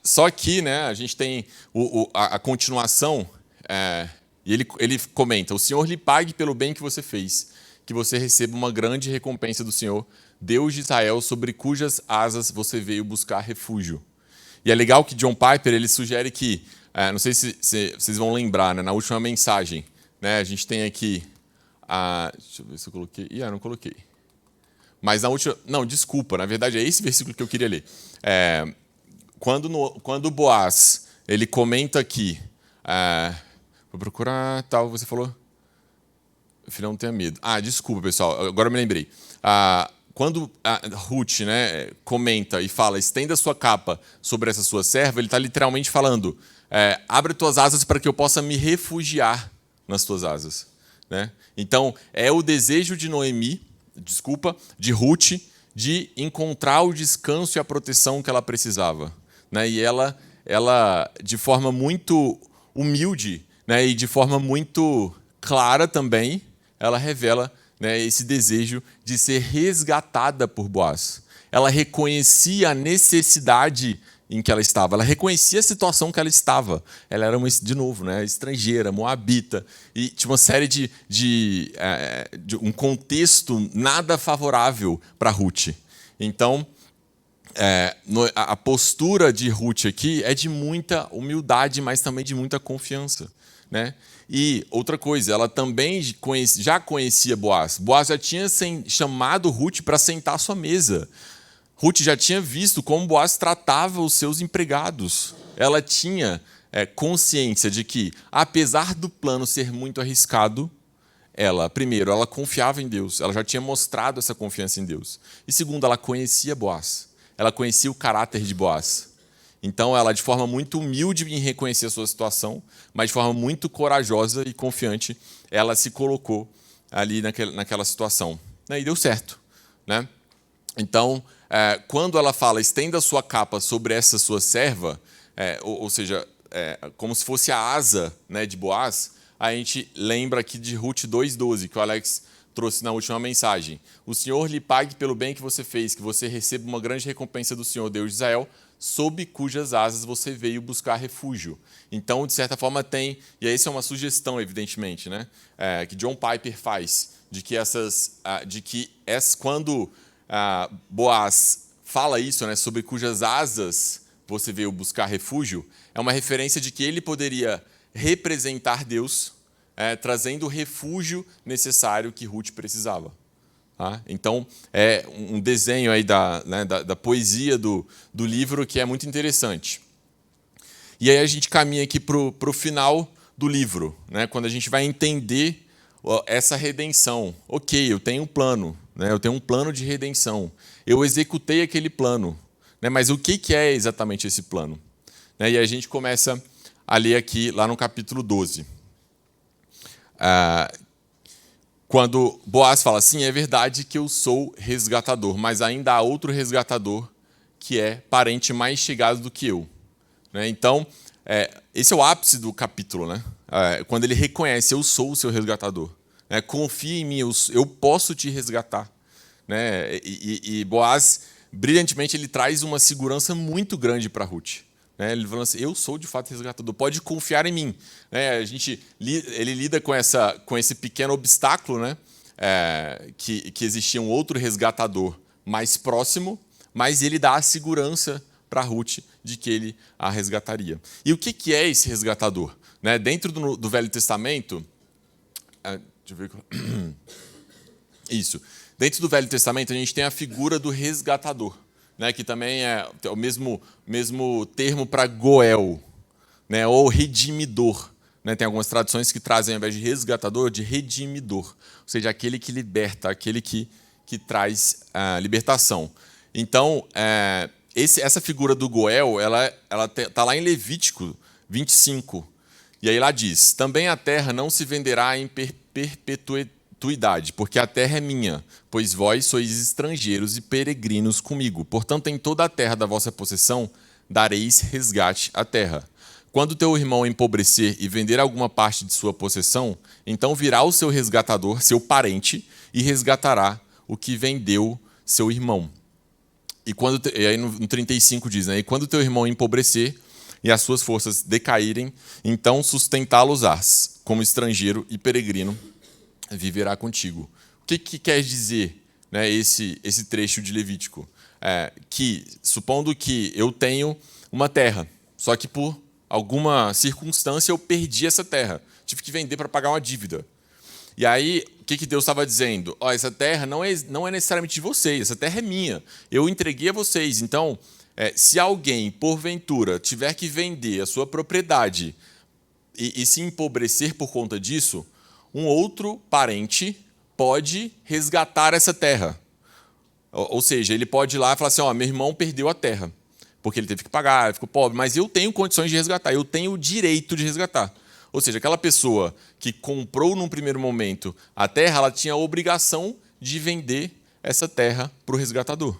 S1: Só que, né, a gente tem a continuação, e ele comenta: o Senhor lhe pague pelo bem que você fez, que você receba uma grande recompensa do Senhor, Deus de Israel, sobre cujas asas você veio buscar refúgio. E é legal que John Piper ele sugere que, não sei se vocês vão lembrar, né, na última mensagem, né, a gente tem aqui, deixa eu ver se eu coloquei, não coloquei. Mas na última, não, desculpa, na verdade é esse versículo que eu queria ler. Quando Boaz ele comenta aqui, vou procurar tal, você falou, filhão, não tenha medo. Desculpa, pessoal, agora eu me lembrei. Quando Ruth, né, comenta e fala, estenda sua capa sobre essa sua serva, ele está literalmente falando, abre tuas asas para que eu possa me refugiar nas tuas asas. Né? Então, é o desejo de de Ruth, de encontrar o descanso e a proteção que ela precisava. Né? E ela, de forma muito humilde, né, e de forma muito clara também, ela revela, né, esse desejo de ser resgatada por Boaz. Ela reconhecia a necessidade em que ela estava, ela reconhecia a situação que ela estava. Ela era, de novo, né, estrangeira, moabita, e tinha uma série de um contexto nada favorável para Ruth. Então, a postura de Ruth aqui é de muita humildade, mas também de muita confiança. Né? E outra coisa, ela também já conhecia Boaz. Boaz já tinha chamado Ruth para sentar à sua mesa. Ruth já tinha visto como Boaz tratava os seus empregados. Ela tinha consciência de que, apesar do plano ser muito arriscado, primeiro, ela confiava em Deus. Ela já tinha mostrado essa confiança em Deus. E segundo, ela conhecia Boaz. Ela conhecia o caráter de Boaz. Então, ela, de forma muito humilde em reconhecer a sua situação, mas de forma muito corajosa e confiante, ela se colocou ali naquela situação. E deu certo. Né? Então, quando ela fala, estenda a sua capa sobre essa sua serva, ou seja, como se fosse a asa, né, de Boaz, a gente lembra aqui de Ruth 2,12, que o Alex trouxe na última mensagem. O Senhor lhe pague pelo bem que você fez, que você receba uma grande recompensa do Senhor, Deus de Israel, sob cujas asas você veio buscar refúgio. Então, de certa forma, tem... E essa é uma sugestão, evidentemente, né, que John Piper faz, de que quando Boaz fala isso, né, sobre cujas asas você veio buscar refúgio, é uma referência de que ele poderia representar Deus, trazendo o refúgio necessário que Ruth precisava. Tá? Então, é um desenho aí da poesia do livro que é muito interessante. E aí a gente caminha aqui para o final do livro, né, quando a gente vai entender essa redenção. Ok, eu tenho um plano, né, eu tenho um plano de redenção. Eu executei aquele plano. Né, mas o que é exatamente esse plano? Né, e a gente começa a ler aqui, lá no capítulo 12. Quando Boaz fala assim, é verdade que eu sou resgatador, mas ainda há outro resgatador que é parente mais chegado do que eu. Né? Então, esse é o ápice do capítulo, né? Quando ele reconhece, eu sou o seu resgatador. Né? Confia em mim, eu posso te resgatar. Né? E Boaz, brilhantemente, ele traz uma segurança muito grande para Ruth. Né? Ele fala assim, eu sou de fato resgatador, pode confiar em mim. Né? Ele lida com esse pequeno obstáculo, né? Que existia um outro resgatador mais próximo, mas ele dá a segurança para Ruth de que ele a resgataria. E o que é esse resgatador? Né? Dentro do Velho Testamento... deixa eu ver... Isso. Dentro do Velho Testamento, a gente tem a figura do resgatador. Né, que também é o mesmo termo para Goel, né, ou redimidor. Né, tem algumas traduções que trazem, ao invés de resgatador, de redimidor. Ou seja, aquele que liberta, aquele que traz a libertação. Então, essa figura do Goel, ela está lá em Levítico 25. E aí lá diz: também a terra não se venderá em perpetuidade, porque a terra é minha, pois vós sois estrangeiros e peregrinos comigo. Portanto, em toda a terra da vossa possessão dareis resgate à terra. Quando teu irmão empobrecer e vender alguma parte de sua possessão, então virá o seu resgatador, seu parente, e resgatará o que vendeu seu irmão. E aí no 35 diz, né? E quando teu irmão empobrecer e as suas forças decaírem, então sustentá-los-ás, como estrangeiro e peregrino, viverá contigo. O que quer dizer, né, esse trecho de Levítico? Que, supondo que eu tenho uma terra, só que por alguma circunstância eu perdi essa terra, tive que vender para pagar uma dívida. E aí, o que Deus estava dizendo? Essa terra não é necessariamente de vocês, essa terra é minha. Eu entreguei a vocês. Então, se alguém, porventura, tiver que vender a sua propriedade e se empobrecer por conta disso, um outro parente pode resgatar essa terra. Ou seja, ele pode ir lá e falar assim: meu irmão perdeu a terra, porque ele teve que pagar, ele ficou pobre, mas eu tenho condições de resgatar, eu tenho o direito de resgatar. Ou seja, aquela pessoa que comprou num primeiro momento a terra, ela tinha a obrigação de vender essa terra para o resgatador,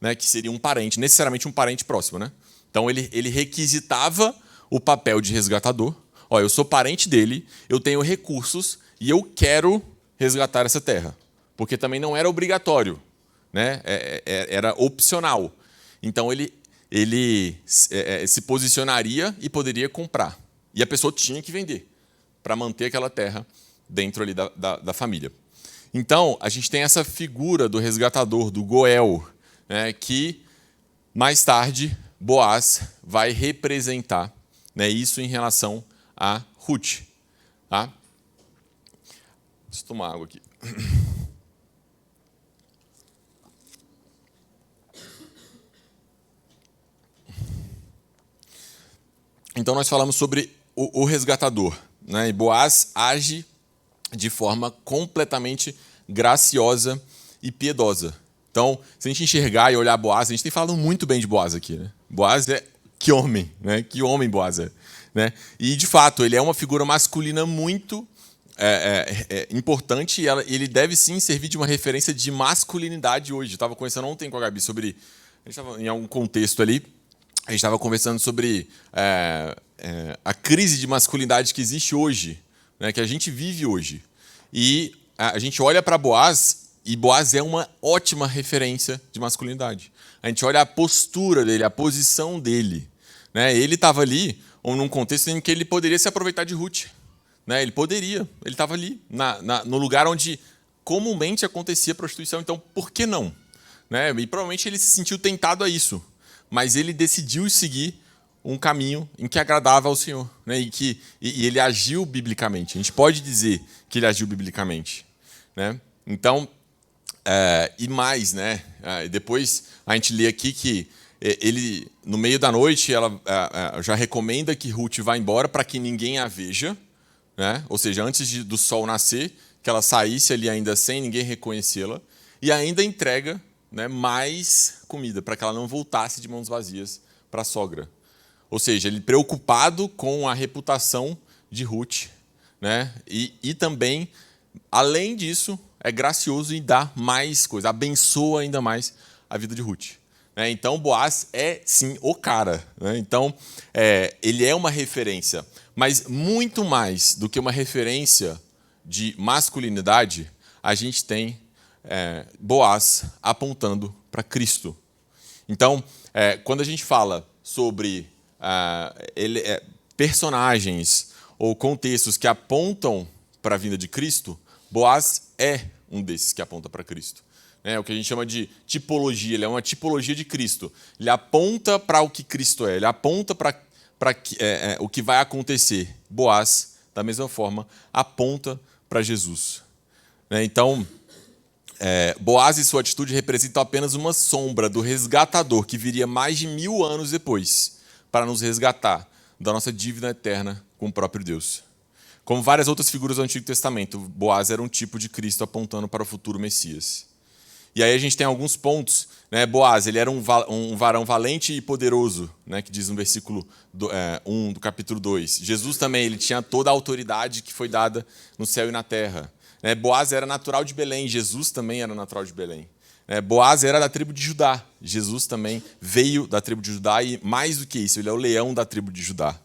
S1: né? Que seria um parente, necessariamente um parente próximo, né? Então ele requisitava o papel de resgatador. Eu sou parente dele, eu tenho recursos e eu quero resgatar essa terra. Porque também não era obrigatório, né? Era opcional. Então ele se posicionaria e poderia comprar. E a pessoa tinha que vender para manter aquela terra dentro ali da família. Então, a gente tem essa figura do resgatador, do Goel, né, que mais tarde Boaz vai representar, né, isso em relação a Ruth. Tá? Deixa eu tomar água aqui. Então, nós falamos sobre o resgatador, né? E Boaz age de forma completamente graciosa e piedosa. Então, se a gente enxergar e olhar Boaz, a gente tem falado muito bem de Boaz aqui, né? Boaz que homem, né? Que homem Boaz é, né? E, de fato, ele é uma figura masculina muito importante e ele deve, sim, servir de uma referência de masculinidade hoje. Eu estava conversando ontem com a Gabi sobre... A gente estava em algum contexto ali, a gente estava conversando sobre a crise de masculinidade que existe hoje, né, que a gente vive hoje. E a gente olha para Boaz, e Boaz é uma ótima referência de masculinidade. A gente olha a postura dele, a posição dele. Né? Ele estava ali num contexto em que ele poderia se aproveitar de Ruth. Né? Ele estava ali, no lugar onde comumente acontecia prostituição. Então, por que não? Né? E provavelmente ele se sentiu tentado a isso. Mas ele decidiu seguir um caminho em que agradava ao Senhor, né? E ele agiu biblicamente. A gente pode dizer que ele agiu biblicamente, né? Então, e mais, né? Depois a gente lê aqui que ele, no meio da noite, ela já recomenda que Ruth vá embora para que ninguém a veja, né? Ou seja, antes do sol nascer, que ela saísse ali ainda sem ninguém reconhecê-la, e ainda entrega, né, mais comida, para que ela não voltasse de mãos vazias para a sogra. Ou seja, ele preocupado com a reputação de Ruth, né, e também, além disso, é gracioso e dá mais coisa, abençoa ainda mais a vida de Ruth. Né? Então, Boaz é, sim, o cara. Né? Então, ele é uma referência, mas muito mais do que uma referência de masculinidade, a gente tem Boaz apontando para Cristo. Então, quando a gente fala sobre personagens ou contextos que apontam para a vinda de Cristo, Boaz é um desses que aponta para Cristo. É o que a gente chama de tipologia, ele é uma tipologia de Cristo. Ele aponta para o que Cristo é, ele aponta para o que vai acontecer. Boaz, da mesma forma, aponta para Jesus. Então, Boaz e sua atitude representam apenas uma sombra do resgatador que viria mais de 1000 anos depois para nos resgatar da nossa dívida eterna com o próprio Deus. Como várias outras figuras do Antigo Testamento, Boaz era um tipo de Cristo apontando para o futuro Messias. E aí a gente tem alguns pontos, né? Boaz, ele era um varão valente e poderoso, né? Que diz no versículo 1 do capítulo 2. Jesus também, ele tinha toda a autoridade que foi dada no céu e na terra. Né? Boaz era natural de Belém, Jesus também era natural de Belém. Boaz era da tribo de Judá, Jesus também veio da tribo de Judá e, mais do que isso, ele é o leão da tribo de Judá.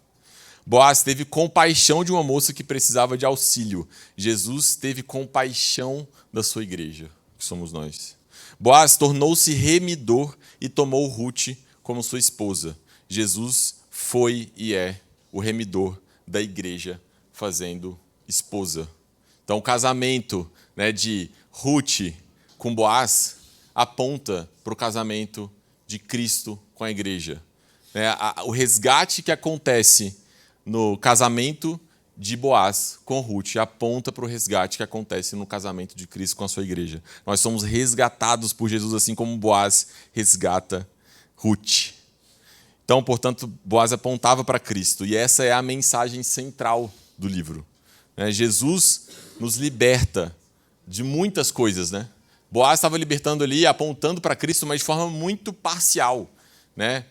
S1: Boaz teve compaixão de uma moça que precisava de auxílio. Jesus teve compaixão da sua igreja, que somos nós. Boaz tornou-se remidor e tomou Ruth como sua esposa. Jesus foi e é o remidor da igreja fazendo esposa. Então, o casamento, né, de Ruth com Boaz aponta para o casamento de Cristo com a igreja. O resgate que acontece no casamento de Boaz com Ruth aponta para o resgate que acontece no casamento de Cristo com a sua igreja. Nós somos resgatados por Jesus, assim como Boaz resgata Ruth. Então, portanto, Boaz apontava para Cristo, e essa é a mensagem central do livro. Jesus nos liberta de muitas coisas, né? Boaz estava libertando ali, apontando para Cristo, mas de forma muito parcial, né?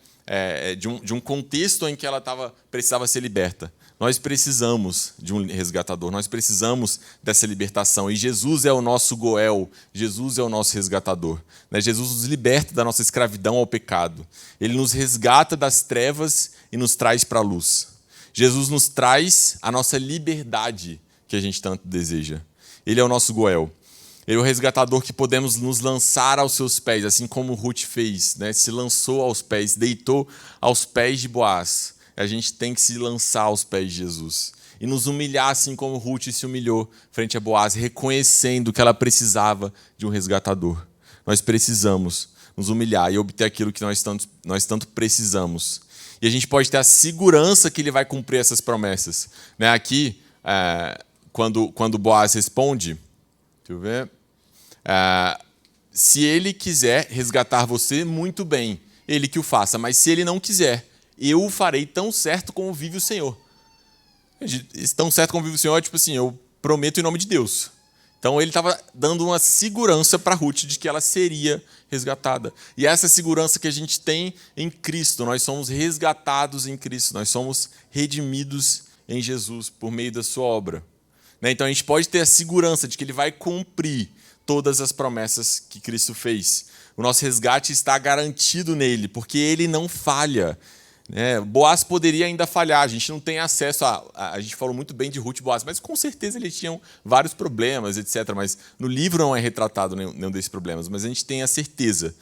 S1: De um contexto em que ela precisava ser liberta. Nós precisamos de um resgatador, nós precisamos dessa libertação. E Jesus é o nosso Goel, Jesus é o nosso resgatador. Jesus nos liberta da nossa escravidão ao pecado. Ele nos resgata das trevas e nos traz para a luz. Jesus nos traz a nossa liberdade que a gente tanto deseja. Ele é o nosso Goel. Ele é o resgatador que podemos nos lançar aos seus pés, assim como Ruth fez, né? Se lançou aos pés, deitou aos pés de Boaz. A gente tem que se lançar aos pés de Jesus e nos humilhar, assim como Ruth se humilhou frente a Boaz, reconhecendo que ela precisava de um resgatador. Nós precisamos nos humilhar e obter aquilo que nós tanto precisamos. E a gente pode ter a segurança que ele vai cumprir essas promessas. Né? Aqui, quando Boaz responde, deixa eu ver, se ele quiser resgatar você, muito bem, ele que o faça. Mas se ele não quiser, eu o farei tão certo como vive o Senhor. Tão certo como vive o Senhor é tipo assim, eu prometo em nome de Deus. Então ele estava dando uma segurança para Ruth de que ela seria resgatada. E essa segurança que a gente tem em Cristo, nós somos resgatados em Cristo, nós somos redimidos em Jesus por meio da sua obra. Então a gente pode ter a segurança de que ele vai cumprir todas as promessas que Cristo fez. O nosso resgate está garantido nele, porque ele não falha. Boaz poderia ainda falhar, a gente não tem acesso a gente falou muito bem de Ruth e Boaz, mas com certeza eles tinham vários problemas, etc. Mas no livro não é retratado nenhum desses problemas, mas a gente tem a certeza,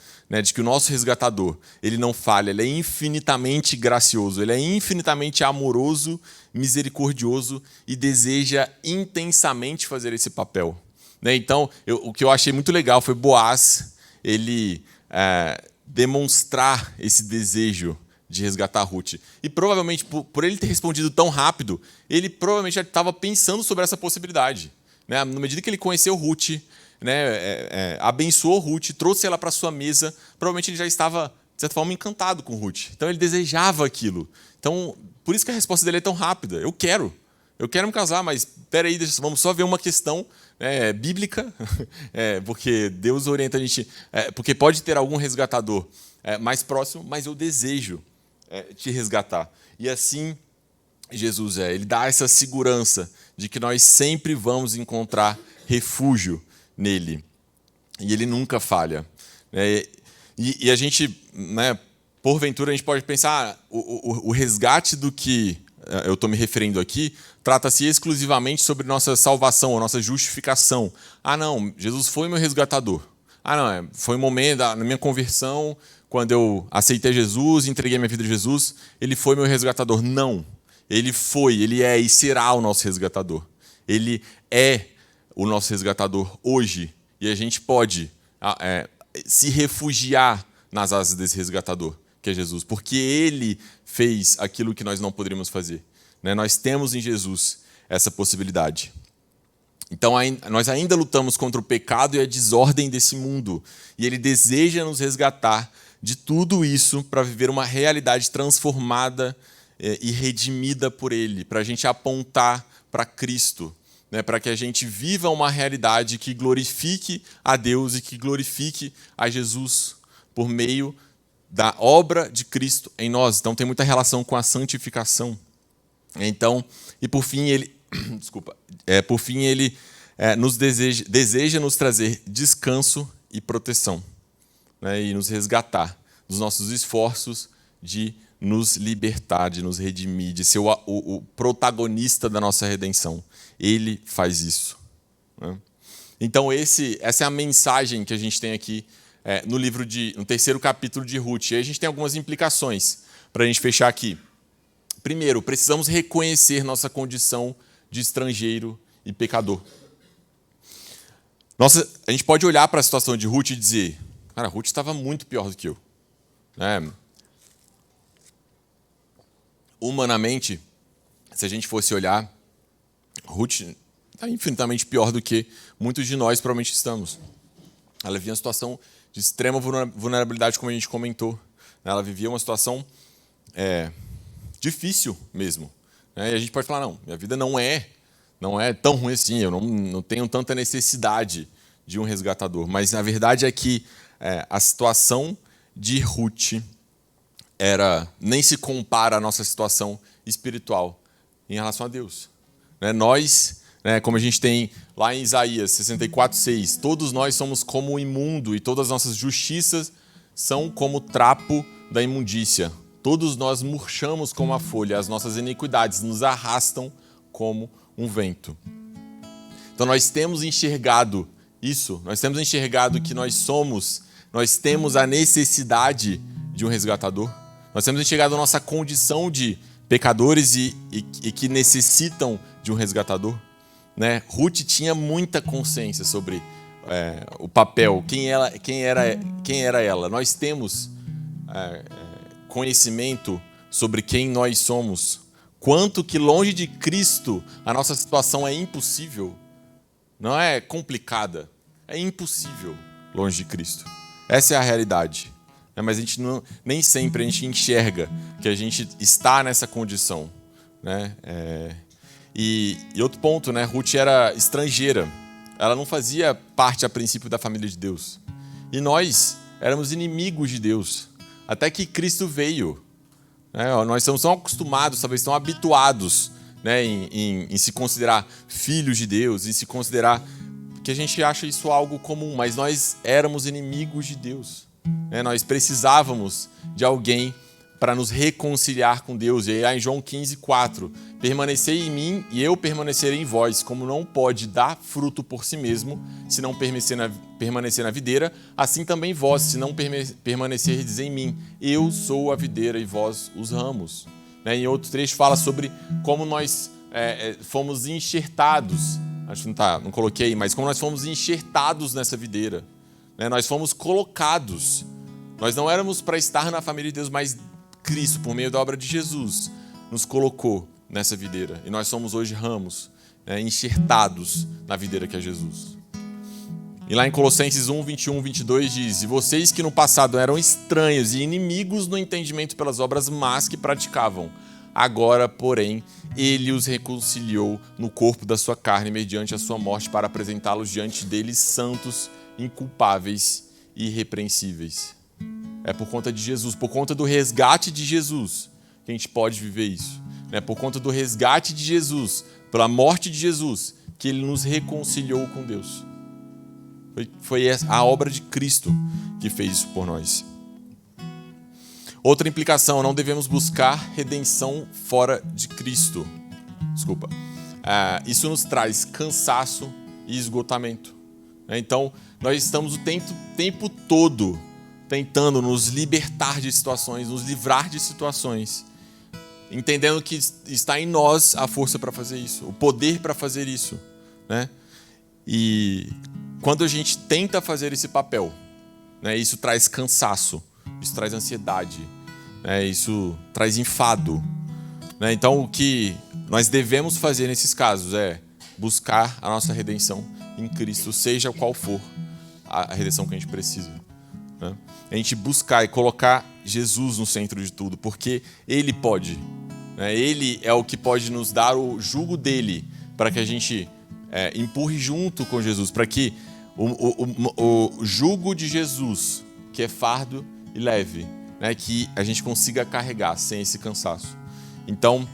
S1: de que o nosso resgatador, ele não falha, ele é infinitamente gracioso, ele é infinitamente amoroso, misericordioso e deseja intensamente fazer esse papel. Então, o que eu achei muito legal foi Boaz, ele demonstrar esse desejo de resgatar Ruth. E provavelmente, por ele ter respondido tão rápido, ele provavelmente já estava pensando sobre essa possibilidade. Na medida que ele conheceu Ruth, abençoou Ruth, trouxe ela para a sua mesa, provavelmente ele já estava, de certa forma, encantado com Ruth. Então ele desejava aquilo. Então, por isso que a resposta dele é tão rápida. Eu quero me casar, mas espera aí, vamos só ver uma questão bíblica, porque Deus orienta a gente, porque pode ter algum resgatador mais próximo, mas eu desejo te resgatar. E assim Jesus ele dá essa segurança de que nós sempre vamos encontrar refúgio nele. E ele nunca falha. E a gente, porventura, a gente pode pensar, o resgate do que eu estou me referindo aqui, trata-se exclusivamente sobre nossa salvação, ou nossa justificação. Não, Jesus foi meu resgatador. Não, foi um momento na minha conversão, quando eu aceitei Jesus, entreguei minha vida a Jesus, ele foi meu resgatador. Não, ele é e será o nosso resgatador. Ele é o nosso resgatador hoje, e a gente pode se refugiar nas asas desse resgatador, que é Jesus, porque ele fez aquilo que nós não poderíamos fazer. Nós temos em Jesus essa possibilidade. Então, nós ainda lutamos contra o pecado e a desordem desse mundo, e ele deseja nos resgatar de tudo isso para viver uma realidade transformada e redimida por ele, para a gente apontar para Cristo. né, para que a gente viva uma realidade que glorifique a Deus e que glorifique a Jesus por meio da obra de Cristo em nós. Então tem muita relação com a santificação. Então, e por fim ele, nos deseja nos trazer descanso e proteção, né, e nos resgatar dos nossos esforços de nos libertar, de nos redimir, de ser o protagonista da nossa redenção. Ele faz isso, né? Então essa é a mensagem que a gente tem aqui no terceiro capítulo de Ruth. E aí a gente tem algumas implicações para a gente fechar aqui. Primeiro, precisamos reconhecer nossa condição de estrangeiro e pecador. A gente pode olhar para a situação de Ruth e dizer, cara, Ruth estava muito pior do que eu, né? Humanamente, se a gente fosse olhar, Ruth está infinitamente pior do que muitos de nós provavelmente estamos. Ela vivia uma situação de extrema vulnerabilidade, como a gente comentou. Ela vivia uma situação difícil mesmo, né? E a gente pode falar, não, minha vida não é tão ruim assim, eu não tenho tanta necessidade de um resgatador. Mas a verdade é que a situação de Ruth nem se compara à nossa situação espiritual em relação a Deus, né? Nós, né, como a gente tem lá em Isaías 64:6, todos nós somos como o imundo e todas as nossas justiças são como o trapo da imundícia. Todos nós murchamos como a folha, as nossas iniquidades nos arrastam como um vento. Então nós temos enxergado isso, nós temos enxergado que nós temos a necessidade de um resgatador. Nós temos enxergado a nossa condição de pecadores e que necessitam de um resgatador, né? Ruth tinha muita consciência sobre o papel, quem era ela. Nós temos conhecimento sobre quem nós somos. Quanto que longe de Cristo a nossa situação é impossível. Não é complicada, é impossível longe de Cristo. Essa é a realidade. Mas nem sempre a gente enxerga que a gente está nessa condição, né? E outro ponto, né? Ruth era estrangeira. Ela não fazia parte, a princípio, da família de Deus. E nós éramos inimigos de Deus, até que Cristo veio. Nós estamos tão acostumados, talvez tão habituados, né, em se considerar filhos de Deus, em se considerar que a gente acha isso algo comum, mas nós éramos inimigos de Deus. Nós precisávamos de alguém para nos reconciliar com Deus. E aí em João 15:4, permanecei em mim e eu permanecerei em vós, como não pode dar fruto por si mesmo, se não permanecer na videira, assim também vós, se não permanecerdes em mim. Eu sou a videira e vós os ramos. Em outro trecho fala sobre como nós fomos enxertados, acho que não coloquei, mas como nós fomos enxertados nessa videira. Nós fomos colocados. Nós não éramos para estar na família de Deus, mas Cristo, por meio da obra de Jesus, nos colocou nessa videira. E nós somos hoje ramos, enxertados na videira que é Jesus. E lá em Colossenses 1:21-22 diz, e vocês que no passado eram estranhos e inimigos no entendimento pelas obras más que praticavam, agora, porém, ele os reconciliou no corpo da sua carne mediante a sua morte para apresentá-los diante deles santos, inculpáveis e irrepreensíveis. É por conta de Jesus, por conta do resgate de Jesus, que a gente pode viver isso. É por conta do resgate de Jesus, pela morte de Jesus, que ele nos reconciliou com Deus. Foi a obra de Cristo que fez isso por nós. Outra implicação, não devemos buscar redenção fora de Cristo. Isso nos traz cansaço e esgotamento. Então, nós estamos o tempo todo tentando nos libertar de situações, nos livrar de situações, entendendo que está em nós a força para fazer isso, o poder para fazer isso, né? E quando a gente tenta fazer esse papel, né, isso traz cansaço, isso traz ansiedade, né, isso traz enfado, né? Então, o que nós devemos fazer nesses casos é buscar a nossa redenção em Cristo, seja qual for a redenção que a gente precisa, né? A gente buscar e colocar Jesus no centro de tudo, porque Ele pode, né? Ele é o que pode nos dar o jugo dele para que a gente empurre junto com Jesus, para que o jugo de Jesus, que é fardo e leve, né, que a gente consiga carregar sem esse cansaço. Então,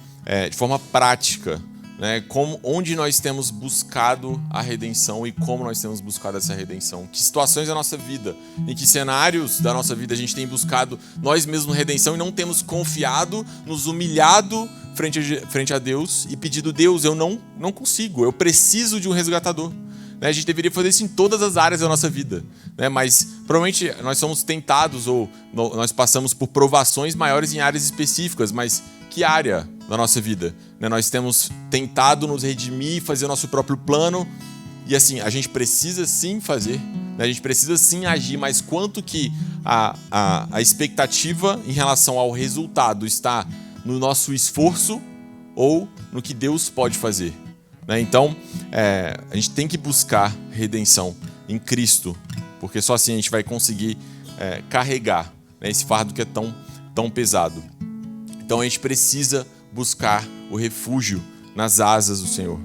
S1: de forma prática, né, onde nós temos buscado a redenção e como nós temos buscado essa redenção. Que situações da nossa vida, em que cenários da nossa vida a gente tem buscado nós mesmos redenção e não temos confiado, nos humilhado frente a Deus e pedido: Deus, eu não consigo, eu preciso de um resgatador. A gente deveria fazer isso em todas as áreas da nossa vida, né? Mas provavelmente nós somos tentados ou nós passamos por provações maiores em áreas específicas, mas que área da nossa vida? Né? Nós temos tentado nos redimir, fazer o nosso próprio plano, e assim, a gente precisa sim fazer, né? A gente precisa sim agir, mas quanto que a expectativa em relação ao resultado está no nosso esforço ou no que Deus pode fazer? Então, a gente tem que buscar redenção em Cristo, porque só assim a gente vai conseguir carregar, né, esse fardo que é tão pesado. Então, a gente precisa buscar o refúgio nas asas do Senhor.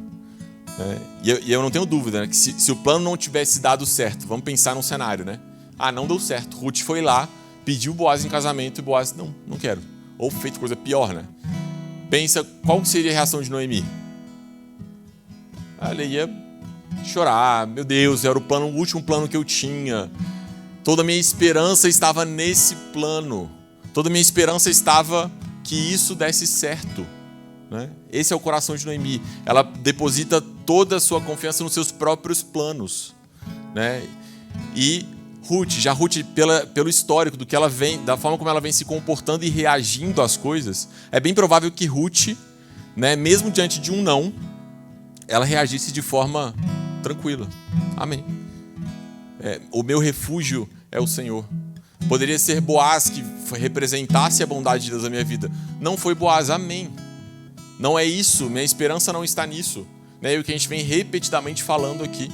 S1: E eu não tenho dúvida, né, que se o plano não tivesse dado certo, vamos pensar num cenário, né? Não deu certo. Ruth foi lá, pediu Boaz em casamento e Boaz, não quero. Ou feito coisa pior, né? Pensa, qual seria a reação de Noemi? Ela ia chorar: meu Deus, era o último plano que eu tinha. Toda a minha esperança estava nesse plano. Toda a minha esperança estava que isso desse certo. Né? Esse é o coração de Noemi. Ela deposita toda a sua confiança nos seus próprios planos. Né? E Ruth, pelo histórico do que ela vem, da forma como ela vem se comportando e reagindo às coisas, é bem provável que Ruth, né, mesmo diante de um não, ela reagisse de forma tranquila. Amém. O meu refúgio é o Senhor. Poderia ser Boaz que representasse a bondade de Deus na minha vida. Não foi Boaz. Amém. Não é isso. Minha esperança não está nisso. E o que a gente vem repetidamente falando aqui.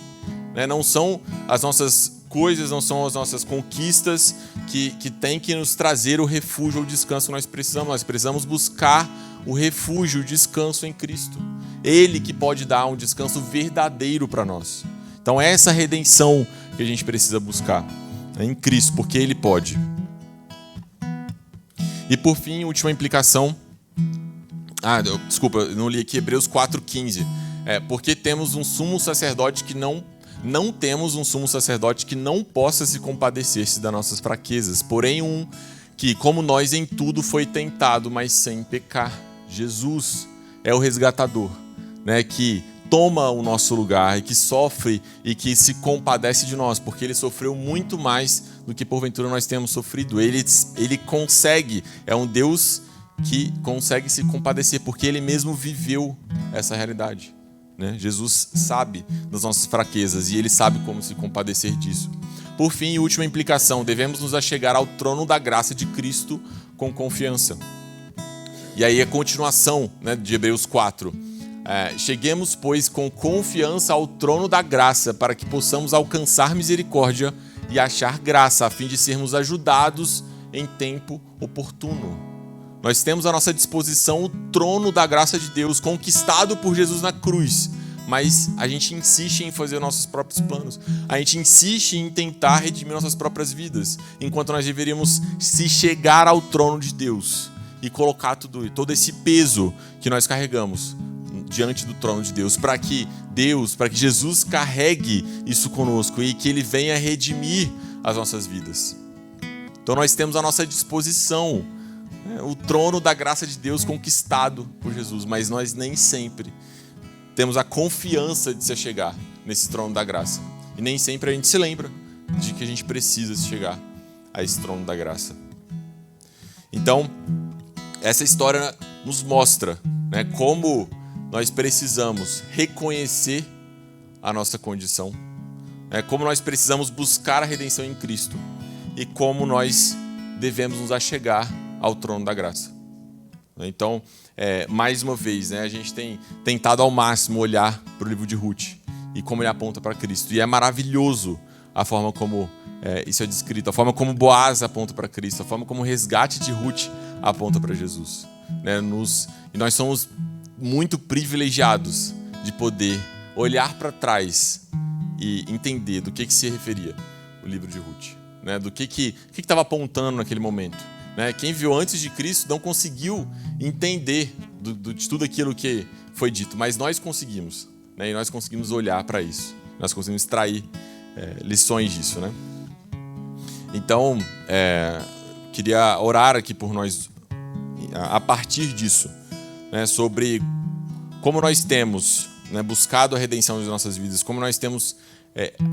S1: Não são as nossas coisas, não são as nossas conquistas que tem que nos trazer o refúgio ou o descanso que nós precisamos. Nós precisamos buscar o refúgio, o descanso em Cristo. Ele que pode dar um descanso verdadeiro para nós. Então é essa redenção que a gente precisa buscar em Cristo, porque Ele pode. E por fim, última implicação. Desculpa, eu não li aqui Hebreus 4,15. Porque temos um sumo sacerdote que não temos um sumo sacerdote que não possa se compadecer-se das nossas fraquezas, porém que, como nós em tudo, foi tentado, mas sem pecar. Jesus é o resgatador, né, que toma o nosso lugar e que sofre e que se compadece de nós, porque Ele sofreu muito mais do que porventura nós temos sofrido. Ele consegue, é um Deus que consegue se compadecer, porque Ele mesmo viveu essa realidade. Né? Jesus sabe das nossas fraquezas e Ele sabe como se compadecer disso. Por fim, última implicação: devemos nos achegar ao trono da graça de Cristo com confiança. E aí a continuação, né, de Hebreus 4. Cheguemos, pois, com confiança ao trono da graça, para que possamos alcançar misericórdia e achar graça, a fim de sermos ajudados em tempo oportuno. Nós temos à nossa disposição o trono da graça de Deus, conquistado por Jesus na cruz, mas a gente insiste em fazer nossos próprios planos. A gente insiste em tentar redimir nossas próprias vidas, enquanto nós deveríamos se chegar ao trono de Deus e colocar todo esse peso que nós carregamos diante do trono de Deus, para que Jesus carregue isso conosco e que Ele venha redimir as nossas vidas. Então nós temos à nossa disposição o trono da graça de Deus conquistado por Jesus, mas nós nem sempre temos a confiança de se chegar nesse trono da graça. E nem sempre a gente se lembra de que a gente precisa se chegar a esse trono da graça. Então, essa história nos mostra, né, como nós precisamos reconhecer a nossa condição, né, como nós precisamos buscar a redenção em Cristo e como nós devemos nos achegar ao trono da graça. Então, mais uma vez, né, a gente tem tentado ao máximo olhar para o livro de Ruth e como ele aponta para Cristo. E é maravilhoso a forma como isso é descrito, a forma como Boaz aponta para Cristo, a forma como o resgate de Ruth aponta para Jesus. Né? E nós somos muito privilegiados de poder olhar para trás e entender do que se referia o livro de Ruth, né? Do que estava apontando naquele momento, né? Quem viu antes de Cristo não conseguiu entender de tudo aquilo que foi dito, mas nós conseguimos, né? E nós conseguimos olhar para isso, nós conseguimos extrair lições disso, né? Então, queria orar aqui por nós a partir disso, né? Sobre como nós temos, né, buscado a redenção de nossas vidas, como nós temos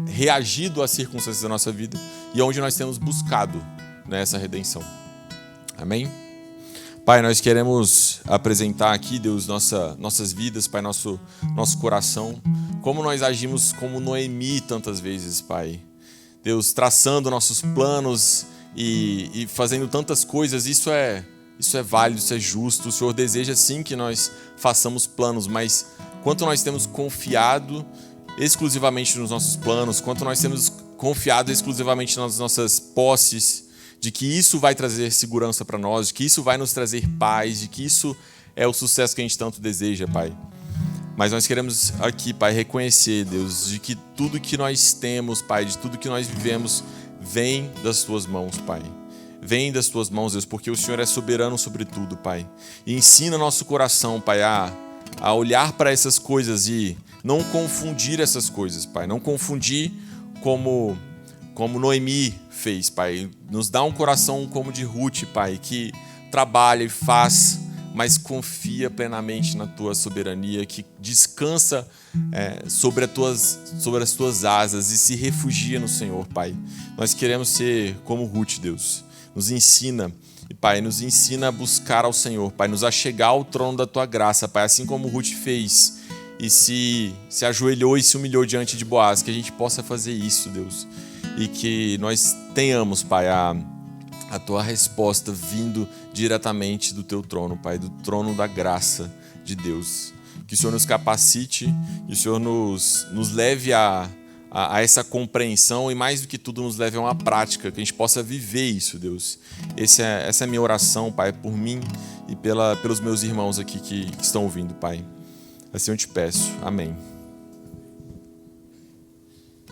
S1: reagido às circunstâncias da nossa vida e onde nós temos buscado, né, essa redenção. Amém? Pai, nós queremos apresentar aqui, Deus, nossas vidas, Pai, nosso coração, como nós agimos como Noemi tantas vezes, Pai. Deus, traçando nossos planos e fazendo tantas coisas, isso é válido, isso é justo. O Senhor deseja sim que nós façamos planos, mas quanto nós temos confiado exclusivamente nos nossos planos, quanto nós temos confiado exclusivamente nas nossas posses, de que isso vai trazer segurança para nós, de que isso vai nos trazer paz, de que isso é o sucesso que a gente tanto deseja, Pai. Mas nós queremos aqui, Pai, reconhecer, Deus, de que tudo que nós temos, Pai, de tudo que nós vivemos, vem das Tuas mãos, Pai. Vem das Tuas mãos, Deus, porque o Senhor é soberano sobre tudo, Pai. E ensina nosso coração, Pai, a olhar para essas coisas e não confundir essas coisas, Pai. Não confundir como Noemi fez, Pai. Nos dá um coração como de Ruth, Pai, que trabalha e faz, mas confia plenamente na Tua soberania, que descansa sobre as Tuas asas e se refugia no Senhor, Pai. Nós queremos ser como Ruth, Deus. Nos ensina, Pai, nos ensina a buscar ao Senhor, Pai, nos achegar ao trono da Tua graça, Pai, assim como Ruth fez e se ajoelhou e se humilhou diante de Boaz, que a gente possa fazer isso, Deus, e que nós tenhamos, Pai, a Tua resposta vindo diretamente do Teu trono, Pai, do trono da graça de Deus. Que o Senhor nos capacite, que o Senhor nos leve a essa compreensão e, mais do que tudo, nos leve a uma prática, que a gente possa viver isso, Deus. Essa é a minha oração, Pai, por mim e pelos meus irmãos aqui que estão ouvindo, Pai. Assim eu te peço. Amém.